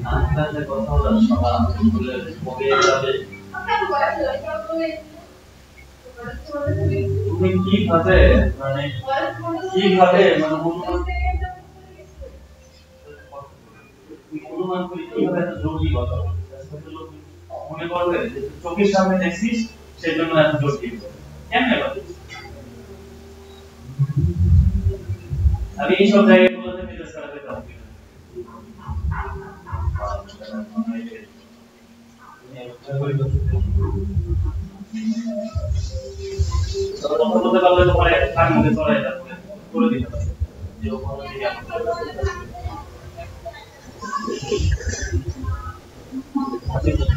আজকালের কথা হলো সবার স্কুলে কবে যাবে তুমি কিভাবে মানে অনুমান করি কিভাবে এত জটিল কথা মনে করবে যে চোখের সামনে দেখছিস সেজন্য এত জটিল কেমনে বলে আমি এই সব জায়গাগুলোতে মেজাজ খারাপ হয়ে যাবো কথা বলতে পারলে তোমার তার মধ্যে চড়াই যাবে করে দিতে পারবে যে ওখানে থেকে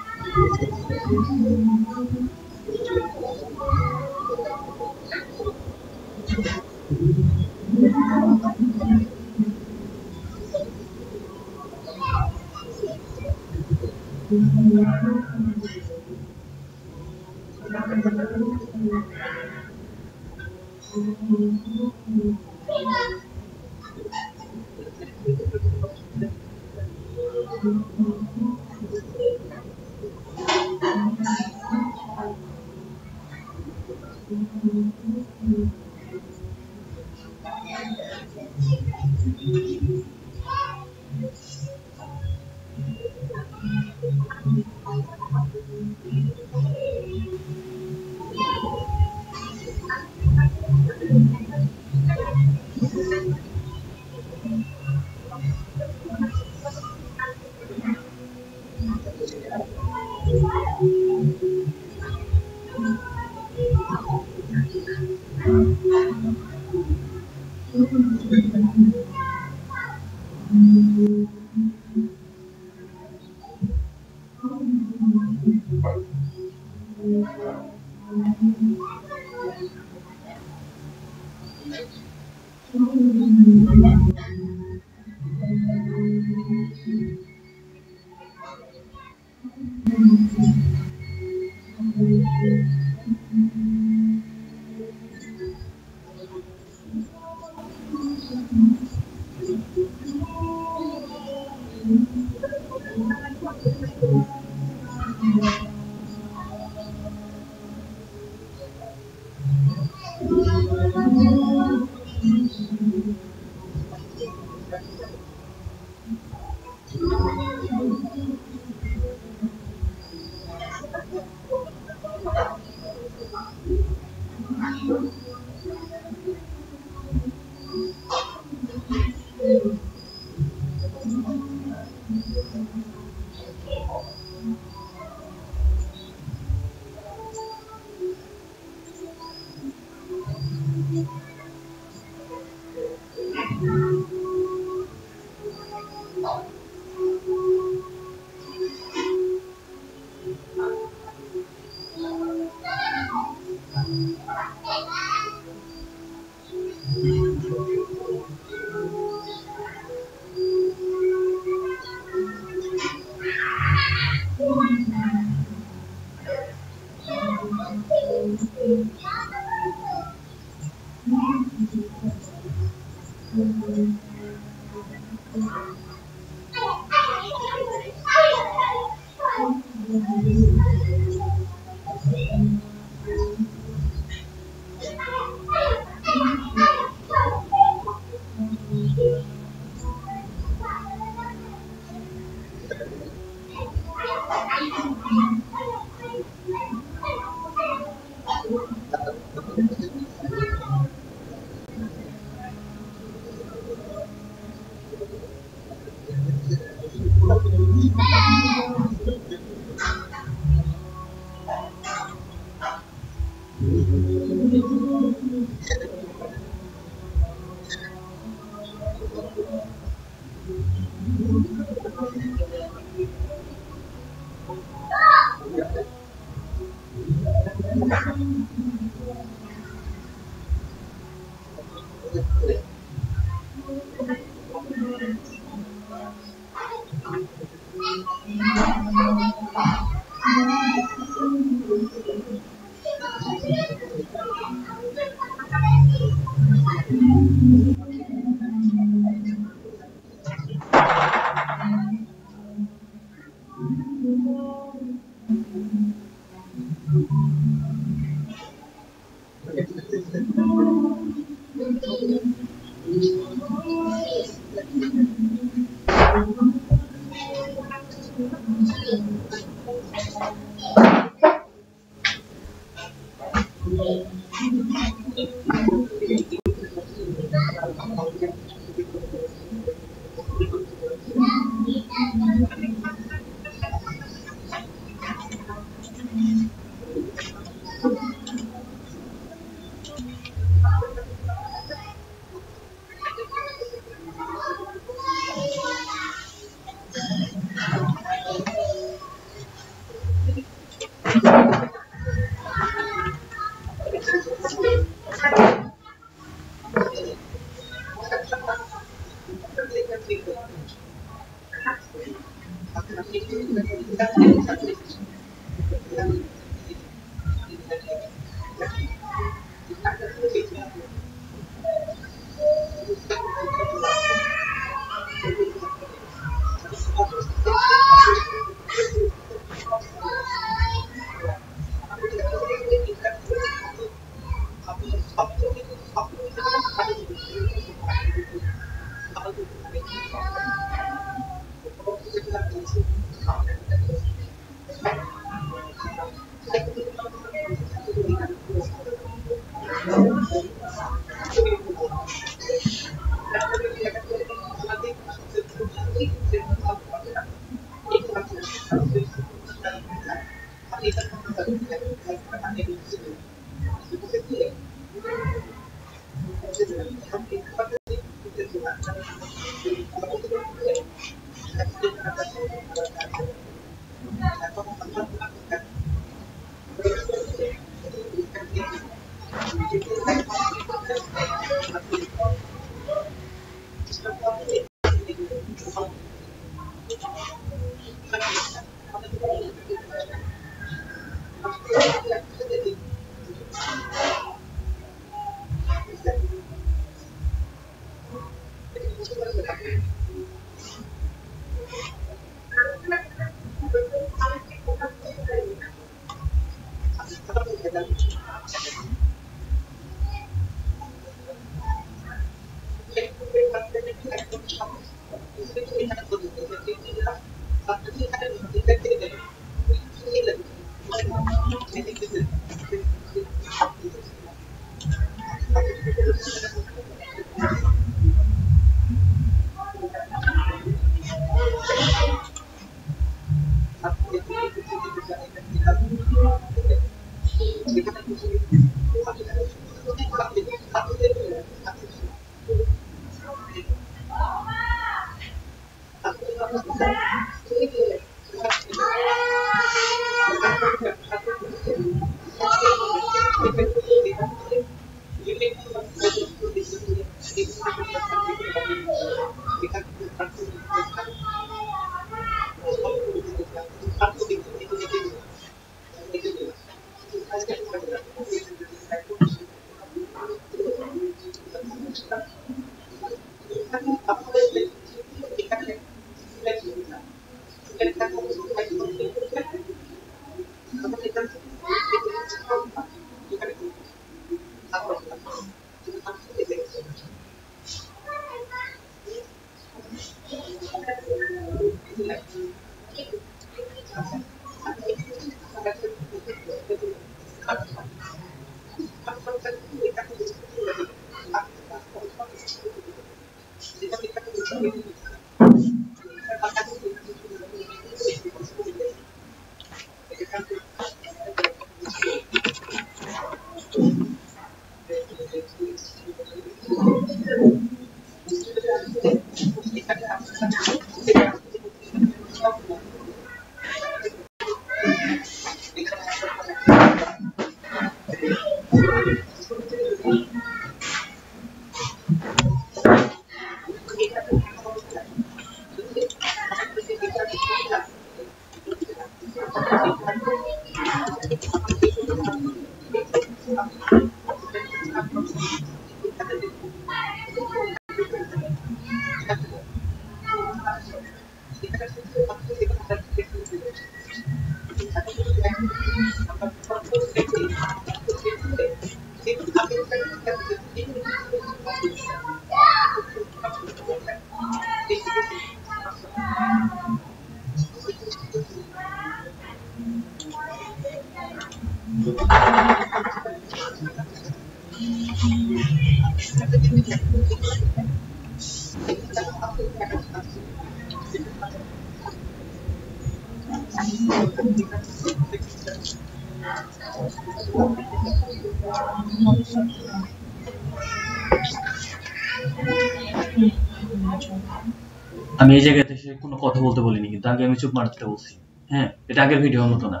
আমি এই জায়গাতে এসে কোনো কথা বলতে বলিনি, কিন্তু আগে আমি চুপ মারতে বলছি। হ্যাঁ, এটা আগের ভিডিওর মতো না।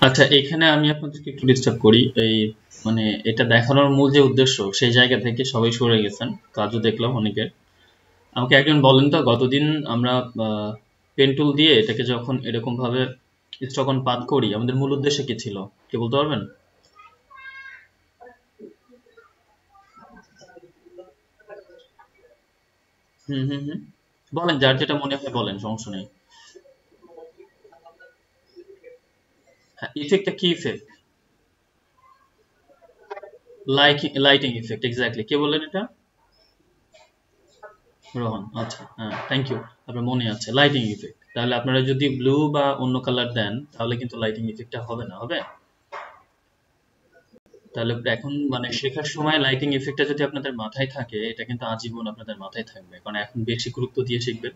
আচ্ছা, এখানে আমি আপনাদেরকে একটু ডিস্টার্ব করি। এই মানে এটা দেখানোর মূল যে উদ্দেশ্য সেই জায়গা থেকে সবাই সরে গেছেন, কাজও দেখলাম অনেকের। আমাকে একজন বলেন তো, গতদিন আমরা পেন টুল দিয়ে এটাকে যখন এরকম ভাবে যখন পাত করি, আমাদের মূল উদ্দেশ্য কি ছিল, কে বলতে পারবেন? হুম হুম হুম, বলেন, যার যেটা মনে হয় বলেন, সমস্যা নেই। হ্যাঁ, ইফেক্টটা কি ইফেক্ট? Lighting effect, exactly. কে বললেন এটা? রোহন, আচ্ছা, হ্যাঁ, থ্যাংক ইউ। আপনার মনে আছে লাইটিং ইফেক্ট। তাহলে আপনারা যদি ব্লু বা অন্য কালার দেন তাহলে কিন্তু লাইটিং ইফেক্টটা হবে না, হবে? তাহলে এখন মানে শেখার সময় লাইটিং ইফেক্টটা যদি আপনাদের মাথায় থাকে, এটা কিন্তু আজীবন আপনাদের মাথায় থাকবে, কারণ এখন বেশি গুরুত্ব দিয়ে শিখবেন।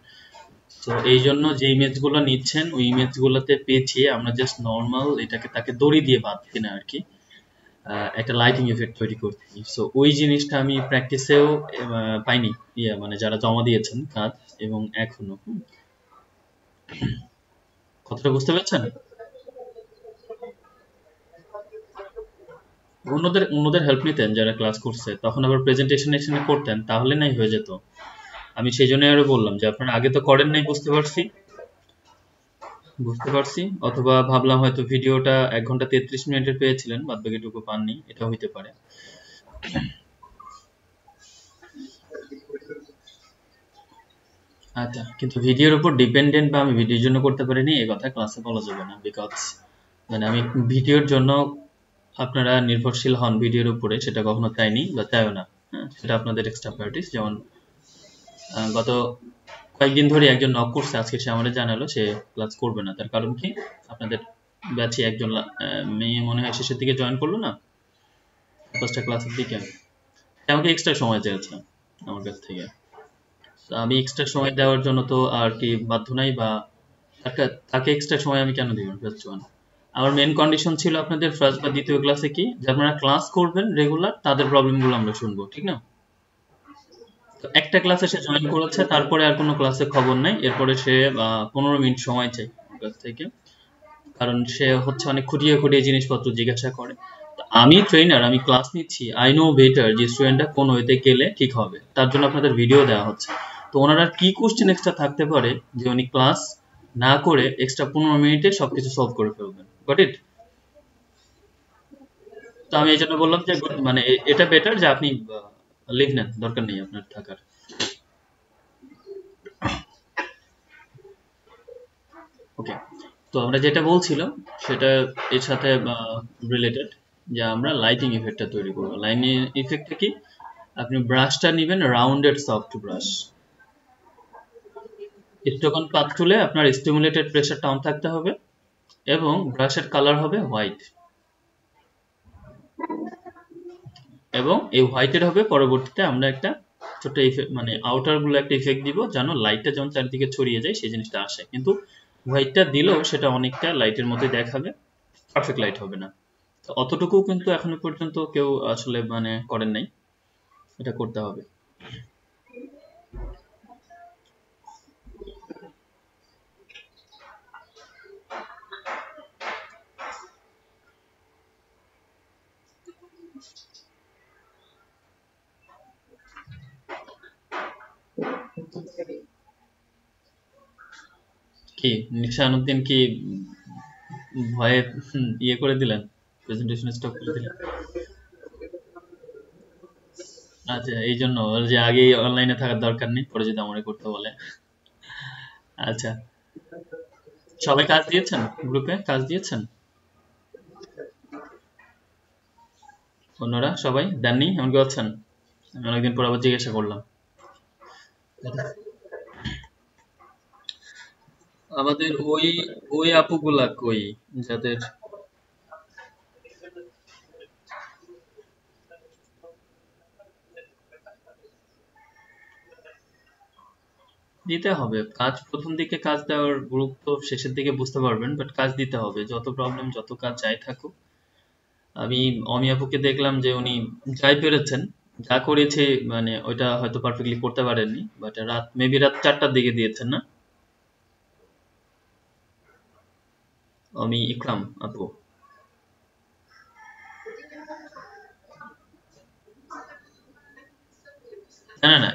তো এই জন্য যে ইমেজ গুলো নিচ্ছেন ওই ইমেজ গুলোতে পেঁচিয়ে আমরা জাস্ট নর্মাল এটাকে তাকে দড়ি দিয়ে বাঁধছি না আর কি, একটা লাইটিং ইফেক্ট তৈরি করছি। সো ওই জিনিসটা আমি প্র্যাকটিসেও পাইনি, মানে যারা জমা দিয়েছেন কাজ এবং এখনো কথাটা বুঝতে পারছেন? অন্যদের হেল্প নিতেন যারা ক্লাস করছে, তখন আবার প্রেজেন্টেশন এখানে করতেন, তাহলে নাই হয়ে যেত। আমি সেই জন্য আরো বললাম যে আপনারা আগে তো করেন নাই, বুঝতে পারছি, অথবা ভাবলাম হয়তো ভিডিওটা 1 ঘন্টা 33 মিনিটের পেয়েছিলেন, বাদ বাকিটুকু পাননি, এটা হইতে পারে। আচ্ছা, কিন্তু ভিডিওর উপর ডিপেন্ডেন্ট বা আমি ভিডিওর জন্য করতে পারিনি এই কথা ক্লাসে বলা যাবে না, বিকজ মানে আমি ভিডিওর জন্য আপনারা নির্ভরশীল হন ভিডিওর উপরে, সেটা কখনো চাইনি বা চাইও না। হ্যাঁ, সেটা আপনাদের এক্সট্রা প্রায়োরিটিস। যেমন গত কয়েকদিন ধরে একজন নক করছে, আজকে সে আমাদের জানালো সে ক্লাস করবে না। তার কারণ কি, আপনাদের ব্যাচে একজন মেয়ে মনে হয় শেষের দিকে জয়েন করলো না, 5টা ক্লাসের দিকে, আমাকে এক্সট্রা সময় চেয়েছে আমার কাছ থেকে। তো আমি এক্সট্রা সময় দেওয়ার জন্য তো আর কি বাধ্য নাই, বা তাকে এক্সট্রা সময় আমি কেন দিব? ফার্স্ট ওয়ান, আমার মেন কন্ডিশন ছিল আপনাদের ফার্স্ট বা দ্বিতীয় ক্লাসে কি, যে আপনারা ক্লাস করবেন রেগুলার, তাদের প্রবলেমগুলো আমরা শুনবো, ঠিক না? তো একটা ক্লাসে সে জয়েন করেছে, তারপরে আর কোনো ক্লাসে খবর নাই, এরপরে সে 15 মিনিট সময় চাই আমার কাছ থেকে, কারণ সে হচ্ছে অনেক খুঁটিয়ে খুঁটিয়ে জিনিসপত্র জিজ্ঞাসা করে। আমি ট্রেনার, আমি ক্লাস নিচ্ছি, আই নো বেটার যে স্টুডেন্টটা কোন ওয়েতে গেলে ঠিক হবে, তার জন্য আপনাদের ভিডিও দেওয়া হচ্ছে। তো ওনারা কি কোশ্চেন এক্সট্রা থাকতে পারে যে উনি ক্লাস না করে এক্সট্রা 15 মিনিটে সবকিছু সলভ করে ফেলবেন? Got it? তো আমি এই জন্য বললাম যে মানে এটা বেটার যে আপনি লিভ নেন, দরকার নেই আপনার থাকার। ওকে, তো আমরা যেটা বলছিলাম সেটা এর সাথে রিলেটেড, যে আমরা লাইটিং ইফেক্টটা তৈরি করবো। লাইটিং ইফেক্টটা কি, আপনি ব্রাশটা নেবেন রাউন্ডেড সফট ব্রাশ, স্টোকন পাত টুলে আপনার স্টিমুলেটেড প্রেসারটা অন থাকতে হবে, এবং ব্রাশের কালার হবে হোয়াইট, এবং এই হোয়াইটের হবে পরবর্তীতে আমরা একটা ছোট ইফেক্ট, মানে আউটার গুলো একটা ইফেক্ট দিব, যেন লাইটটা যেমন চারিদিকে ছড়িয়ে যায় সেই জিনিসটা আসে। কিন্তু হোয়াইটটা দিলেও সেটা অনেকটা লাইটের মধ্যে দেখাবে, পারফেক্ট লাইট হবে না। তো অতটুকু কিন্তু এখনো পর্যন্ত কেউ আসলে মানে করেন নাই, এটা করতে হবে। কি নিশানুদ্দিন কি ভয়ে ইয়ে করে দিলেন, প্রেজেন্টেশন স্টপ করে দিলেন? আচ্ছা, এই জন্য ওর যে আগেই অনলাইনে থাকার দরকার নেই, পরে যদি আমারে করতে বলে। আচ্ছা, সবাই কাজ দিয়েছেন? গ্রুপে কাজ দিয়েছেন? অন্যরা সবাই দেননি? এমন কি আছেন? আমি অনেকদিন পর আবার জিজ্ঞাসা করলাম। আমাদের ওই ওই আপুগুলা কই, যাদের দিতে হবে কাজ, প্রথম দিকে কাজ দেওয়ার গুরুত্ব শেষের দিকে বুঝতে পারবেন, বাট কাজ দিতে হবে, যত প্রবলেম যত কাজ যাই থাকুক। আমি অমি আপুকে দেখলাম যে উনি যাই পেরেছেন, যা করেছে, মানে ওইটা হয়তো পারফেক্টলি করতে পারেননি, বাট মেবি রাত 4টার দিকে দিয়েছেন না অমি ইকরাম আপু? না না না,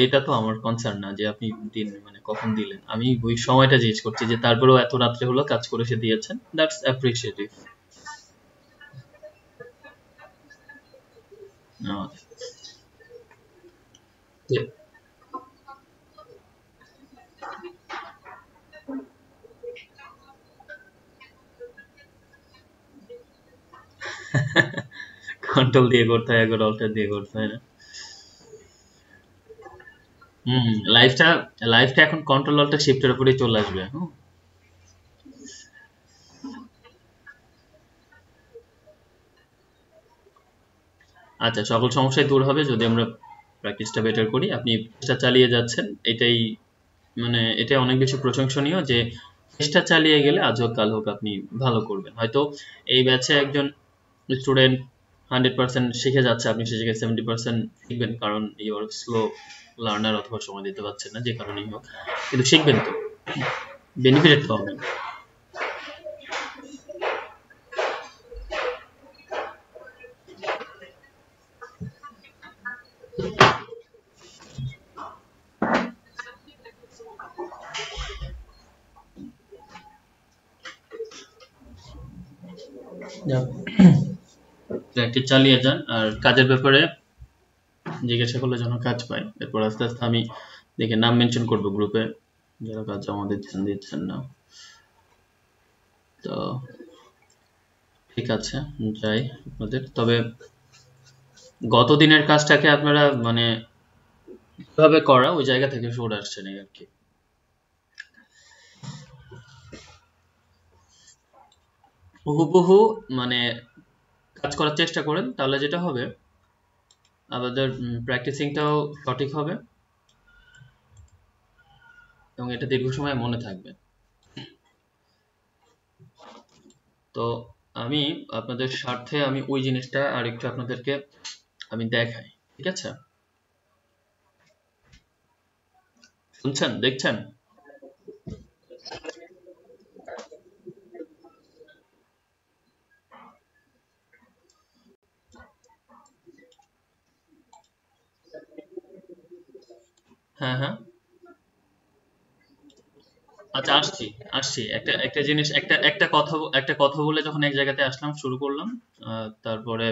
এটা তো আমার কনসার্ন না যে আপনি দিন মানে কখন দিলেন, আমি ওই সময়টা জিজ্ঞেস করছি, যে তারপরেও এত রাত্রে হলো কাজ করে সে দিয়েছেন, দ্যাটস অ্যাপ্রিসিয়েটিভ। কন্ট্রোল দিয়ে করতে হয়, একবার অল্টার দিয়ে করতে হয় না? হুম, লাইফটা লাইফটা এখন কন্ট্রোল অল্টার শিফটের উপরেই চলে আসবে। হুম। আচ্ছা, সকল সমস্যাই দূর হবে যদি আমরা প্র্যাকটিসটা বেটার করি। আপনি চেষ্টা চালিয়ে যাচ্ছেন, এটাই মানে এটা অনেক বেশি প্রশংসনীয়, যে চেষ্টা চালিয়ে গেলে আজ হোক কাল হোক আপনি ভালো করবেন। হয়তো এই ব্যাচে একজন স্টুডেন্ট 100% শিখে যাচ্ছে, আপনি সে জায়গায় 70% শিখবেন, কারণ ইউর স্লো লার্নার, অথবা সময় দিতে পারছেন না, যে কারণেই হোক, কিন্তু শিখবেন তো। বেনিফিটেড পাবেন। একটি চালিয়ে যান, আর কাজের ব্যাপারে জিজ্ঞাসা করলে যেন কাজ পাই। এরপর আস্তে আস্তে আমি দেখে নাম মেনশন করবো গ্রুপে যারা কাজ জমা দিচ্ছেন না। তো ঠিক আছে, যাই আপনাদের। তবে গত দিনের কাজটাকে আপনারা মানে কিভাবে করা ওই জায়গা থেকে সরে আসছেন এই আর কি। হুবহু মানে কাজ করার চেষ্টা করেন, তাহলে যেটা হবে আমাদের প্র্যাকটিসিংটাও সঠিক হবে এবং এটা দীর্ঘ সময় মনে থাকবে। তো আমি আপনাদের স্বার্থে আমি ওই জিনিসটা আর একটু আপনাদেরকে আমি দেখাই, ঠিক আছে? শুনছেন, দেখছেন? হ্যাঁ হ্যাঁ, আচ্ছা আসছি আসছি। একটা একটা জিনিস, একটা কথা বলে যখন এক জায়গাতে আসলাম শুরু করলাম, তারপরে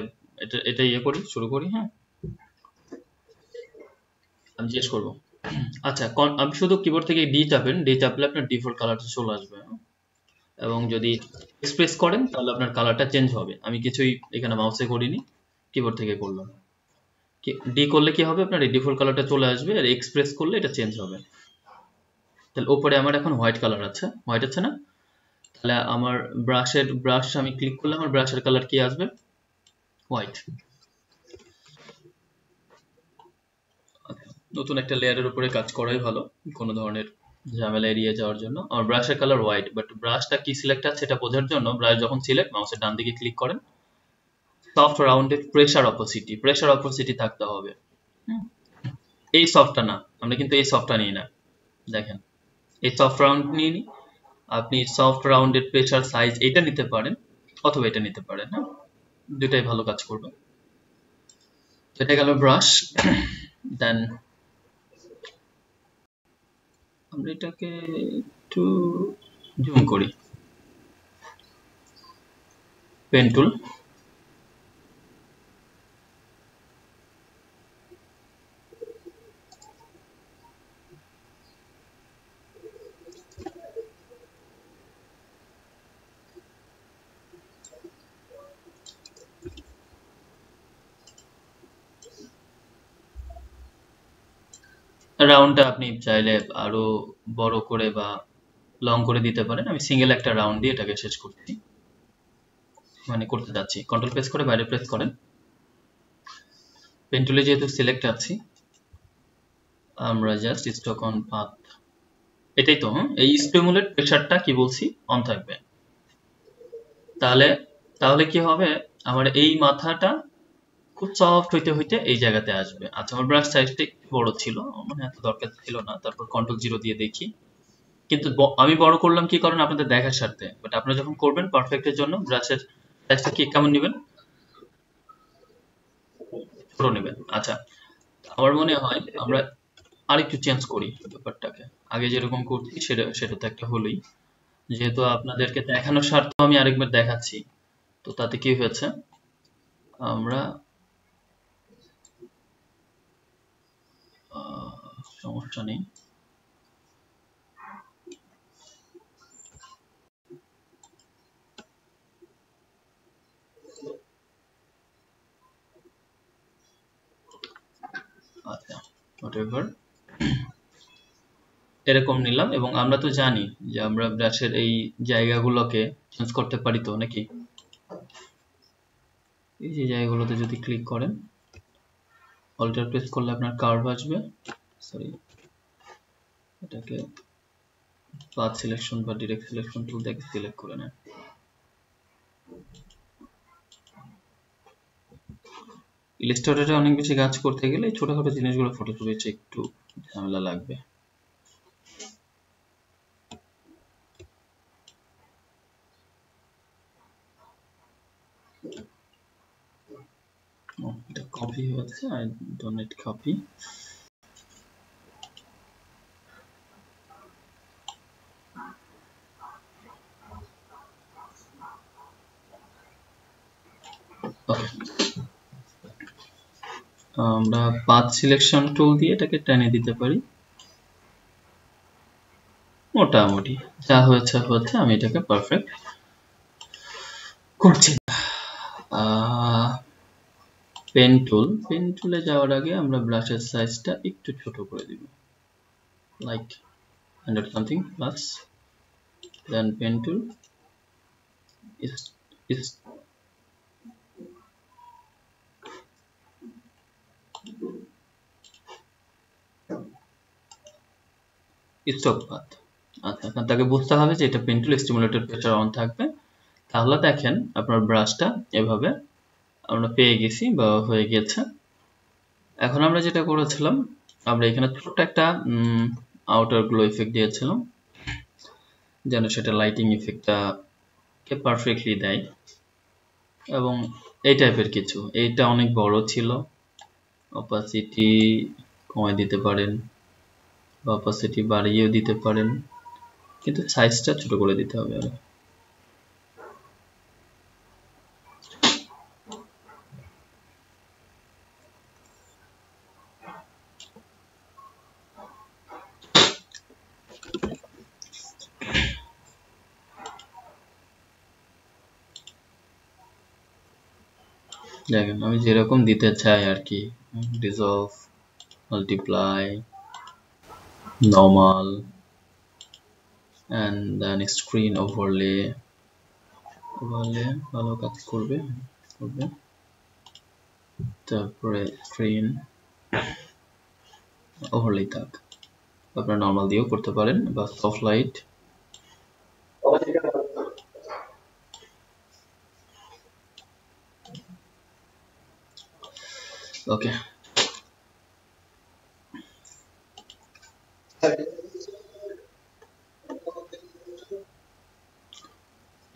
এটা এটা ইয়ে করি, শুরু করি। হ্যাঁ, আমি জিজ্ঞেস করবো। আচ্ছা, আমি শুধু কিবোর্ড থেকে ডি চাপেন, ডি চাপলে আপনার ডিফল্ট কালারটা চলে আসবে, এবং যদি এক্সপ্রেস করেন তাহলে আপনার কালারটা চেঞ্জ হবে। আমি কিছুই এখানে মাউসে করিনি, কিবোর্ড থেকে করলাম। ডি করলে কি হবে, আপনার এই ডিফল্ট কালারটা চলে আসবে, আর এক্সপ্রেস করলে এটা চেঞ্জ হবে। তাহলে উপরে আমার এখন হোয়াইট কালার আছে, হোয়াইট আছে না? তাহলে আমার ব্রাশ আমি ক্লিক করলে আমার ব্রাশের কালার কি আসবে? হোয়াইট। নতুন একটা লেয়ারের উপরে কাজ করাই ভালো, কোনো ধরনের ঝামেলা এড়িয়ে যাওয়ার জন্য। আমার ব্রাশের কালার হোয়াইট, বাট ব্রাশটা কি সিলেক্ট আছে সেটা বোঝার জন্য ব্রাশ যখন সিলেক্ট, মাউসের ডান দিকে ক্লিক করেন, সফট রাউন্ডেড প্রেসার অপোসিটি থাকতে হবে। এই সফটটা না, আমরা কিন্তু এই সফটটা নিই না। দেখেন, এই সফট রাউন্ড নিয়ে নিই। আপনি সফট রাউন্ডেড প্রেসার সাইজ এটা নিতে পারেন, অথবা এটা নিতে পারেন। হ্যাঁ, দুটাই ভালো কাজ করবে। এটা গেল ব্রাশ। দেন আমরা এটাকে একটু জুম করি, পেন টুল। রাউন্ডটা আপনি চাইলে আরো বড় করে বা লং করে দিতে পারেন। আমি সিঙ্গেল একটা রাউন্ড দিয়ে এটাকে শেষ করছি, মানে করতে যাচ্ছি। কন্ট্রোল প্রেস করে বাইরে প্রেস করেন। পেন টুলে যেহেতু সিলেক্ট আছি, আমরা জাস্ট স্টক অন পাথ, এটাই তো। এই স্টিমুলেট প্রেসারটা কি বলছি, অন থাকবে। তাহলে তাহলে কি হবে, আমার এই মাথাটা খুব সফট হইতে হইতে এই জায়গাতে আসবে। আচ্ছা, আমার ব্রাশ সাইজটা একটু বড় ছিল, মানে এত দরকার ছিল না। তারপর কন্ট্রোল 0 দিয়ে দেখি, কিন্তু আমি বড় করলাম কি কারণে, আপনাদের দেখার স্বার্থে। বাট আপনারা যখন করবেন পারফেক্টের জন্য ব্রাশের সাইজটা কি কেমন নেবেন, ছোট নেবেন। আচ্ছা, আমার মনে হয় আমরা আরেকটু চেঞ্জ করি ব্যাপারটাকে। আগে যেরকম করছি সেটা তো একটা হলোই, যেহেতু আপনাদেরকে দেখানোর স্বার্থে আমি আরেকবার দেখাচ্ছি। তো তাতে কি হয়েছে, আমরা সমস্যা নেই। আচ্ছা, হোয়াটএভার, এরকম নিলাম। এবং আমরা তো জানি যে আমরা ব্রাশের এই জায়গাগুলোকে চেঞ্জ করতে পারি তো নাকি। এই যে জায়গাগুলোতে যদি ক্লিক করেন, অল্টার প্রেস করলে আপনার কার্ভ আসবে। সরি, এটাকে পাথ সিলেকশন বা ডিরেক্ট সিলেকশন টুল থেকে সিলেক্ট করে নেন। ইলাস্ট্রেটরে অনেক বেশি কাজ করতে গেলে ছোটখাটো জিনিসগুলো ফটো তুলেছে একটু ঝামেলা লাগবে। এটা কপি হচ্ছে, আই ডোন্ট নিড কপি। আমরা পাথ সিলেকশন টুল দিয়ে এটাকে টেনে দিতে পারি। মোটামুটি যা হয়েছে হচ্ছে, আমি এটাকে পারফেক্ট করছি। পেন টুলে যাওয়ার আগে আমরা ব্রাশের সাইজটা একটু ছোট করে দিব, like 100 something plus. Then pen tool is stop path. আচ্ছা, তাকে বুঝতে হবে যে এটা pen tool stimulator pressure on থাকবে। তাহলে দেখেন আপনার ব্রাশটা এভাবে আমরা পেয়ে গেছি বা হয়ে গেছে। এখন আমরা যেটা করেছিলাম, আমরা এখানে ছোট্ট একটা আউটার গ্লো ইফেক্ট দিয়েছিলাম যেন সেটা লাইটিং ইফেক্টটা কে পারফেক্টলি দেয়, এবং এই টাইপের কিছু। এইটা অনেক বড় ছিল, অপাসিটি কমায় দিতে পারেন বা অপাসিটি বাড়িয়েও দিতে পারেন, কিন্তু সাইজটা ছোট করে দিতে হবে। আর দেখেন আমি যেরকম দিতে চাই আর কি, dissolve, multiply, normal, and then screen overlay ভালো কাজ করবে। তারপরে স্ক্রিন ওভারলে থাক, আপনারা নর্মাল দিয়েও করতে পারেন বা সফট লাইট। ওকে,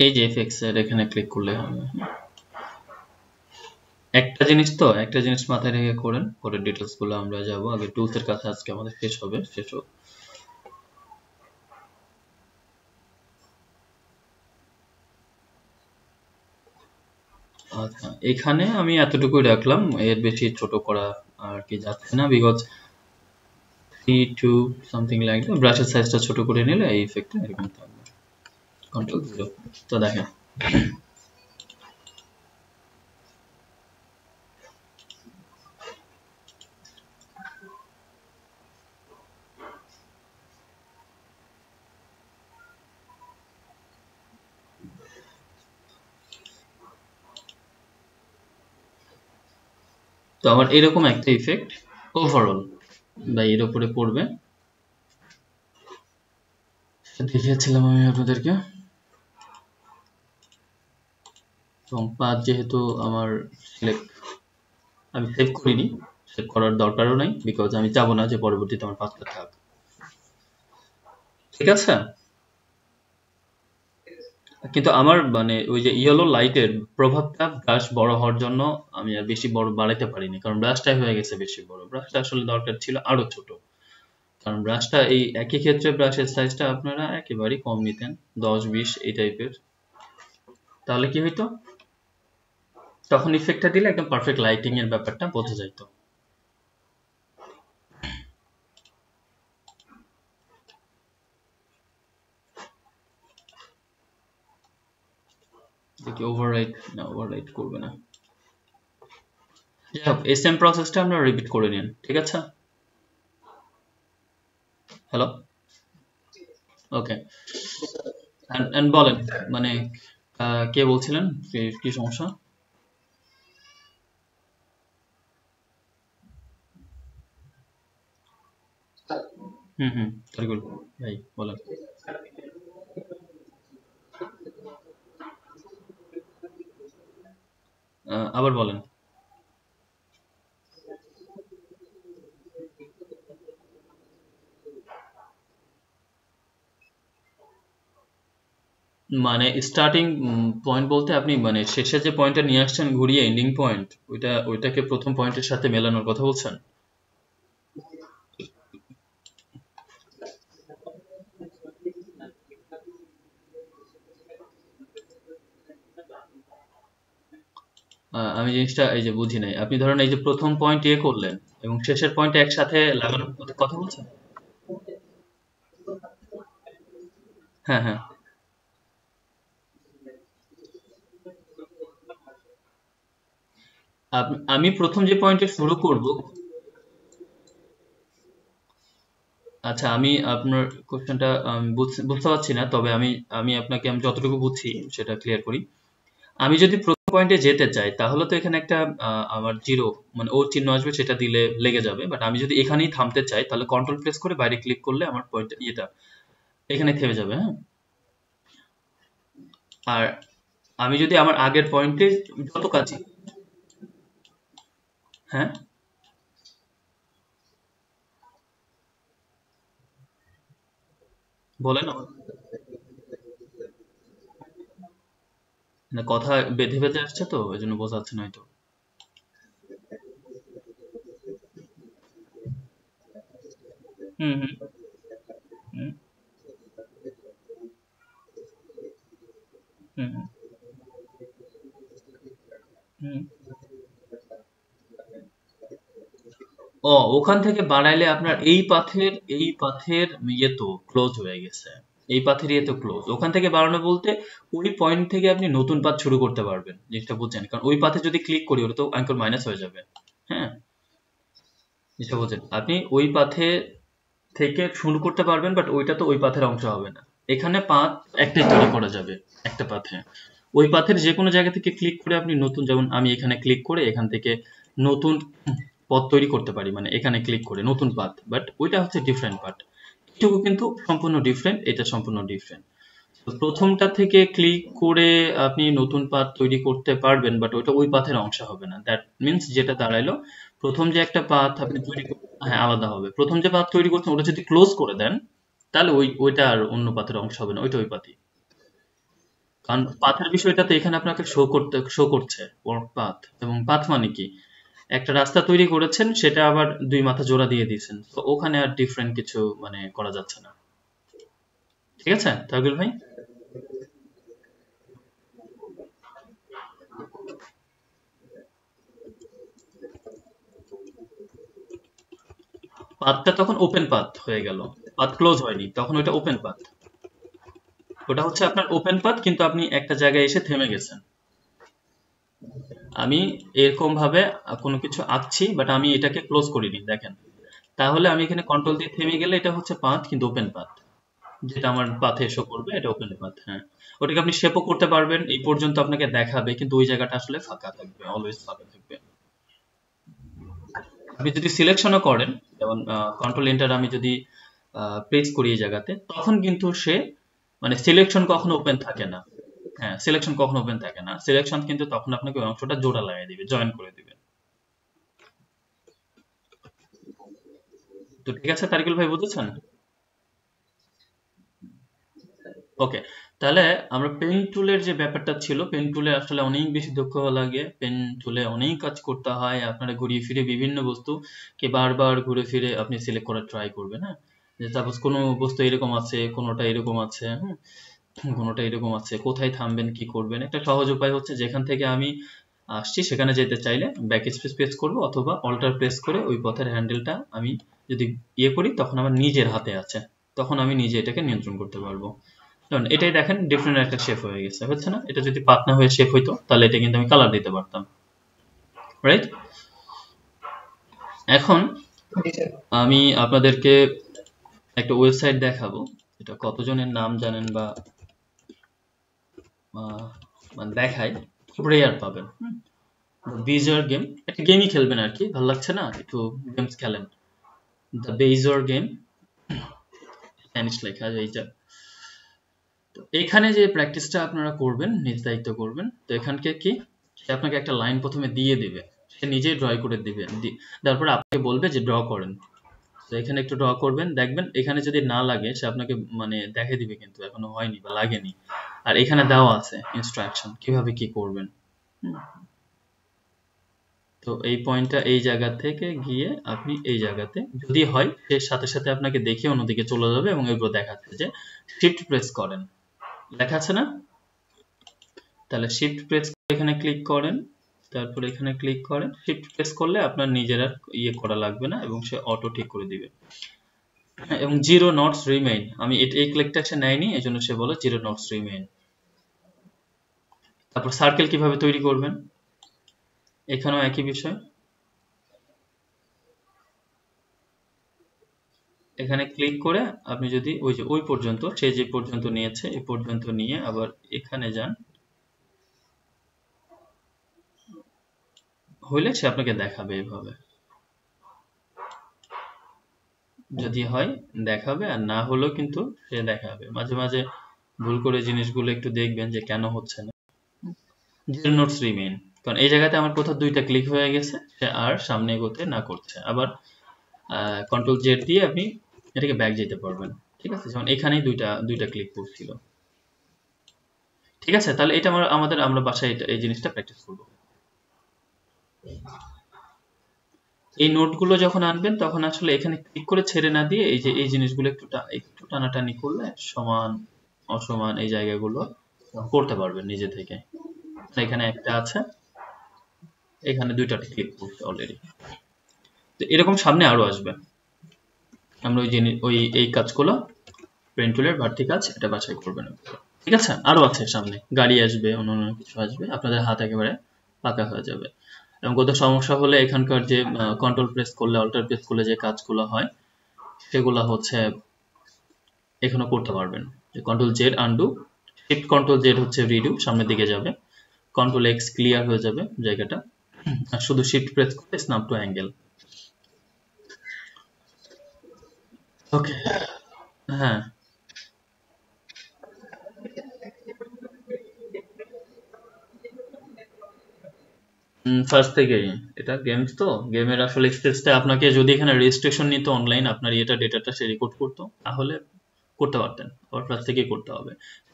এই যে এফএক্স এর এখানে ক্লিক করলে হবে। একটা জিনিস মাথায় রেখে করেন, পরে ডিটেলস গুলো আমরা যাব। আগে টুলস এর কাছে আজকে আমাদের শেষ হোক। আচ্ছা, এখানে আমি এতটুকুই রাখলাম, এর বেশি ছোট করা আর কি যাচ্ছে না, because 3 to something like that। ব্রাশের সাইজটা ছোট করে নিলে এই ইফেক্টটা এরকম থাকবে। কন্ট্রোল 0। তো দেখেন তো আমার এরকম একটা ইফেক্ট ওভারঅল বা এর উপরে পড়বে, দেখিয়েছিলাম আমি আপনাদেরকে। এবং পাঁচ যেহেতু আমার আমি সেভ করিনি, সেভ করার দরকারও নাই, বিকজ আমি চাবো না যে পরবর্তীতে আমার পাঁচটা থাক। ঠিক আছে, কিন্তু আমার মানে ওই যে ইয়েলো লাইটের প্রভাবটা ব্রাশ বড় হওয়ার জন্য আমি আর বেশি বড় বাড়াইতে পারিনি, কারণ ব্রাশটাই হয়ে গেছে বেশি বড়। ব্রাশটা আসলে দরকার ছিল আরো ছোট, কারণ ব্রাশটা এই একই ক্ষেত্রে ব্রাশের সাইজটা আপনারা একেবারেই কম নিতেন, 10-20 এই টাইপের। তাহলে কি হইতো, তখন ইফেক্টটা দিলে একদম পারফেক্ট লাইটিং এর ব্যাপারটা বোঝা যাইত। দেখি ওভাররাইট করবে না। যাই হোক, এই সেম প্রসেসটা আমরা রিপিট করে নিন, ঠিক আছে? Hello, okay. এন্ড বলেন, মানে কে বলছিলেন, কি সমস্যা? তরিকুল ভাই বলেন। আবার বলেন। মানে স্টার্টিং পয়েন্ট বলতে আপনি মানে শেষে যে পয়েন্টটা নিয়ে আসছেন ঘুরিয়ে এন্ডিং পয়েন্ট, ওইটাকে প্রথম পয়েন্টের সাথে মেলানোর কথা বলছেন? আমি জিনিসটা এই যে বুঝি নাই। আপনি ধরেন এই যে প্রথম পয়েন্ট করলেন এবং শেষের পয়েন্ট একসাথে লাগানোর কথা বলছেন? হ্যাঁ হ্যাঁ। আমি প্রথম যে পয়েন্টে শুরু করব, আচ্ছা আমি আপনার কোশ্চেনটা বুঝতে পারছি না, তবে আমি যতটুকু বুঝছি সেটা ক্লিয়ার করি। আমি যদি প্রথম পয়েন্টে যেতে চাই তাহলে তো এখানে একটা আমার জিরো মানে ও চিহ্ন আসবে, সেটা দিলে লেগে যাবে। বাট আমি যদি এখানেই থামতে চাই তাহলে কন্ট্রোল প্রেস করে বাইরে ক্লিক করলে আমার পয়েন্ট এখানে থেমে যাবে। হ্যাঁ, আর আমি যদি আমার আগের পয়েন্টে যত কাছে, হ্যাঁ বলেন আমার, না কথা বেঁধে বেঁধে আসছে তো ওই জন্য বোঝা যাচ্ছে না হয়তো। হুম হুম হুম হুম হুম। ও, ওখান থেকে বাড়াইলে আপনার এই পাথের ইয়ে তো ক্লোজ হয়ে গেছে। এই পাথের ইয়ে তো ক্লোজ, ওখান থেকে বাড়ানো বলতে ওই পয়েন্ট থেকে আপনি নতুন পাথ শুরু করতে পারবেন, জিনিসটা বুঝছেন? কারণ ওই পাথে যদি ক্লিক করি ওটা তো অ্যাঙ্কর মাইনাস হয়ে যাবে। হ্যাঁ, জিনিসটা বুঝছেন? আপনি ওই পাথে থেকে শুরু করতে পারবেন, বাট ওইটা তো ওই পাথের অংশ হবে না। এখানে পাথ একটাই তৈরি করা যাবে একটা পাথে। ওই পাথের যে কোনো জায়গা থেকে ক্লিক করে আপনি নতুন, যেমন আমি এখানে ক্লিক করে এখান থেকে নতুন পথ তৈরি করতে পারি, মানে এখানে ক্লিক করে নতুন পাথ, বাট ওইটা হচ্ছে ডিফারেন্ট পাথ। এটুকু কিন্তু সম্পূর্ণ ডিফারেন্ট, এটা সম্পূর্ণ ডিফারেন্ট। তো প্রথমটা থেকে ক্লিক করে আপনি নতুন পাথ তৈরি করতে পারবেন, বাট ওইটা ওই পাথের অংশ হবে না। দ্যাট মিনস যেটা দাঁড়াইলো, প্রথম যে একটা পাথ আপনি হ্যাঁ আলাদা হবে। প্রথম যে পাথ তৈরি করছেন ওটা যদি ক্লোজ করে দেন তাহলে ওইটা আর অন্য পাথের অংশ হবে না, ওইটা ওই পাথই। কারণ পাথের বিষয়টা তো এখানে আপনাকে শো করছে ওয়ার্ক পাথ। এবং পাথ মানে কি, একটা রাস্তা তৈরি করেছেন সেটা আবার দুই মাথা জোড়া দিয়ে দিয়েছেন, তো ওখানে আর ডিফারেন্ট কিছু মানে করা যাচ্ছে না। ঠিক আছে তাহলে ভাই, পাথটা তখন ওপেন পাথ হয়ে গেল, পাথ ক্লোজ হয়নি, তখন ওটা ওপেন পাথ। ওটা হচ্ছে আপনার ওপেন পাথ, কিন্তু আপনি একটা জায়গায় এসে থেমে গেছেন। আমি এরকম ভাবে কোনো কিছু আঁকছি, বাট আমি এটাকে ক্লোজ করিনি, দেখেন। তাহলে আমি এখানে কন্ট্রোল দিয়ে থেমে গেলে এটা হচ্ছে পাথ, কিন্তু ওপেন পাথ। যেটা আমার পাথে শো করবে এটা ওপেন পাথ। হ্যাঁ, ওটাকে আপনি শেপও করতে পারবেন, এই পর্যন্ত আপনাকে দেখাবে, কিন্তু ওই জায়গাটা আসলে ফাঁকা থাকবে, অলওয়েজ ফাঁকা থাকবে। আপনি যদি সিলেকশনও করেন, যেমন কন্ট্রোল এন্টার আমি যদি প্রেস করি এই জায়গাতে, তখন কিন্তু সে মানে সিলেকশন কখনো ওপেন থাকে না। হ্যাঁ, সিলেকশন কখনো ওপেন থাকে না, সিলেকশন কিন্তু তখন আপনাকে ওই অংশটা জোড়া লাগিয়ে দিবে, জয়েন করে দিবে। তো ঠিক আছে তারিকুল ভাই, বুঝেছেন? ওকে, তাহলে আমরা পেন টুলের যে ব্যাপারটা ছিল, পেন টুলে আসলে অনেক বেশি দক্ষ হওয়া লাগে, পেন টুলে অনেক কাজ করতে হয়, আপনারা ঘুরিয়ে ফিরে বিভিন্ন বস্তু কে বারবার ঘুরে ফিরে আপনি সিলেক্ট করার ট্রাই করবেন। হ্যাঁ, যে সাপোজ কোনো বস্তু এরকম আছে, কোনোটা এরকম আছে, হ্যাঁ, কোনোটা এরকম আছে, কোথায় থামবেন কি করবেন। একটা সহজ উপায় হচ্ছে যেখান থেকে আমি আসছি সেখানে যেতে চাইলে ব্যাক স্পেস প্রেস করব, অথবা অল্টার প্রেস করে ওই পথের হ্যান্ডেলটা আমি যদি করি তখন আমার নিজের হাতে আছে, তখন আমি নিজে এটাকে নিয়ন্ত্রণ করতে পারবো। কারণ এটাই দেখেন ডিফারেন্ট একটা শেপ হয়ে গেছে, হচ্ছে না? এটা যদি পাতনা হয়ে শেপ হইতো তাহলে এটা কিন্তু আমি কালার দিতে পারতাম, রাইট? এখন আমি আপনাদেরকে একটা ওয়েবসাইট দেখাবো, এটা কতজনের নাম জানেন বা মানে দেখায়, খুব রেয়ার পাবেন। বিজার গেম, একটা গেমই খেলবেন আর কি, ভালো লাগছে না একটু গেমস খেলেন। দ্য বেজার গেম, স্প্যানিশ লেখা এইটা। তো এখানে যে প্র্যাকটিসটা আপনারা করবেন, নিজ দায়িত্ব করবেন। তো এখানকে কি, সে আপনাকে একটা লাইন প্রথমে দিয়ে দিবে, সে নিজেই ড্র করে দিবে, তারপরে আপনাকে বলবে যে ড্র করেন। তো এখানে একটু ড্র করবেন, দেখবেন এখানে যদি না লাগে সে আপনাকে মানে দেখে দিবে কিন্তু এখনো হয়নি বা লাগেনি। আর এখানে দেওয়া আছে ইনস্ট্রাকশন কিভাবে কি করবেন। তো এই পয়েন্টটা এই জায়গা থেকে গিয়ে আপনি এই জায়গাতে যদি হয় এর সাথে সাথে আপনাকে দেখে অন্যদিকে চলে যাবে এবং এগুলো দেখাচ্ছে যে শিফট প্রেস করেন, লেখা আছে না? তাহলে শিফট প্রেস এখানে ক্লিক করেন, তারপর এখানে ক্লিক করেন। শিফট প্রেস করলে আপনার নিজের আর ইয়ে করা লাগবে না এবং সে অটো ঠিক করে দিবে। এবং জিরো নটস রিমেইন, আমি এই ক্লিকটা সে নেয়নি এই জন্য সে বলে জিরো নটস রিমেইন। তারপর সার্কেল কিভাবে তৈরি করবেন, এখানেও একই বিষয়। এখানে ক্লিক করে আপনি যদি ওই যে ওই পর্যন্ত সে যে পর্যন্ত নিয়েছে এই পর্যন্ত নিয়ে আবার এখানে যান, হইলে সে আপনাকে দেখাবে এভাবে। যদি হয় দেখাবে, আর না হলেও কিন্তু সে দেখাবে। মাঝে মাঝে ভুল করে জিনিসগুলো একটু দেখবেন যে কেন হচ্ছে না। জিরো নোটস রিমেইন, কারণ এই জায়গাতে আমার কোথাও দুইটা ক্লিক হয়ে গেছে, সে আর সামনে এগোতে না করছে। আবার কন্ট্রোল জেড দিয়ে আপনি এটাকে ব্যাক যেতে পারবেন, ঠিক আছে? যেমন এখানেই দুইটা ক্লিক করছিল, ঠিক আছে? তাহলে এটা আমরা বাসায় এই জিনিসটা প্র্যাকটিস করব। এই নোটগুলো যখন আনবেন তখন আসলে এখানে ক্লিক করে ছেড়ে না দিয়ে এই যে এই জিনিসগুলো একটু টানাটানি করলে সমান অসমান এই জায়গাগুলো করতে পারবেন নিজে থেকে। এখানে একটা আছে, এখানে দুইটাতে ক্লিক করছে অলরেডি। তো এরকম সামনে আরো আসবে। আমরা এই কাজগুলো পেন টুলের বাড়তি কাজ এটা বাছাই করবেন, ঠিক আছে? আরো আছে সামনে, গাড়ি আসবে, অন্যান্য কিছু আসবে, আপনাদের হাত একেবারে পাকা হয়ে যাবে। এবং কত সমস্যা হলে এখানকার যে কন্ট্রোল প্রেস করলে অল্টার প্রেস করলে যে কাজগুলো হয় সেগুলো হচ্ছে এখানে করতে পারবেন। যে control Z undo, shift control Z হচ্ছে রিডু, সামনের দিকে যাবে, কন্ট্রোল এক্স ক্লিয়ার হয়ে যাবে জায়গাটা, আর শুধু শিফট প্রেস করে স্ন্যাপ টু অ্যাঙ্গেল। ওকে, হ্যাঁ ফার্স্ট থেকেই এটা গেমস, তো গেমের আসলে এক্সেসটা আপনাকে যদি এখানে রেজিস্ট্রেশন নিত অনলাইন, আপনার ডেটাটা সে রেকর্ড করতো, তাহলে করতে পারতেন। আবার ফার্স্ট থেকেই করতে হবে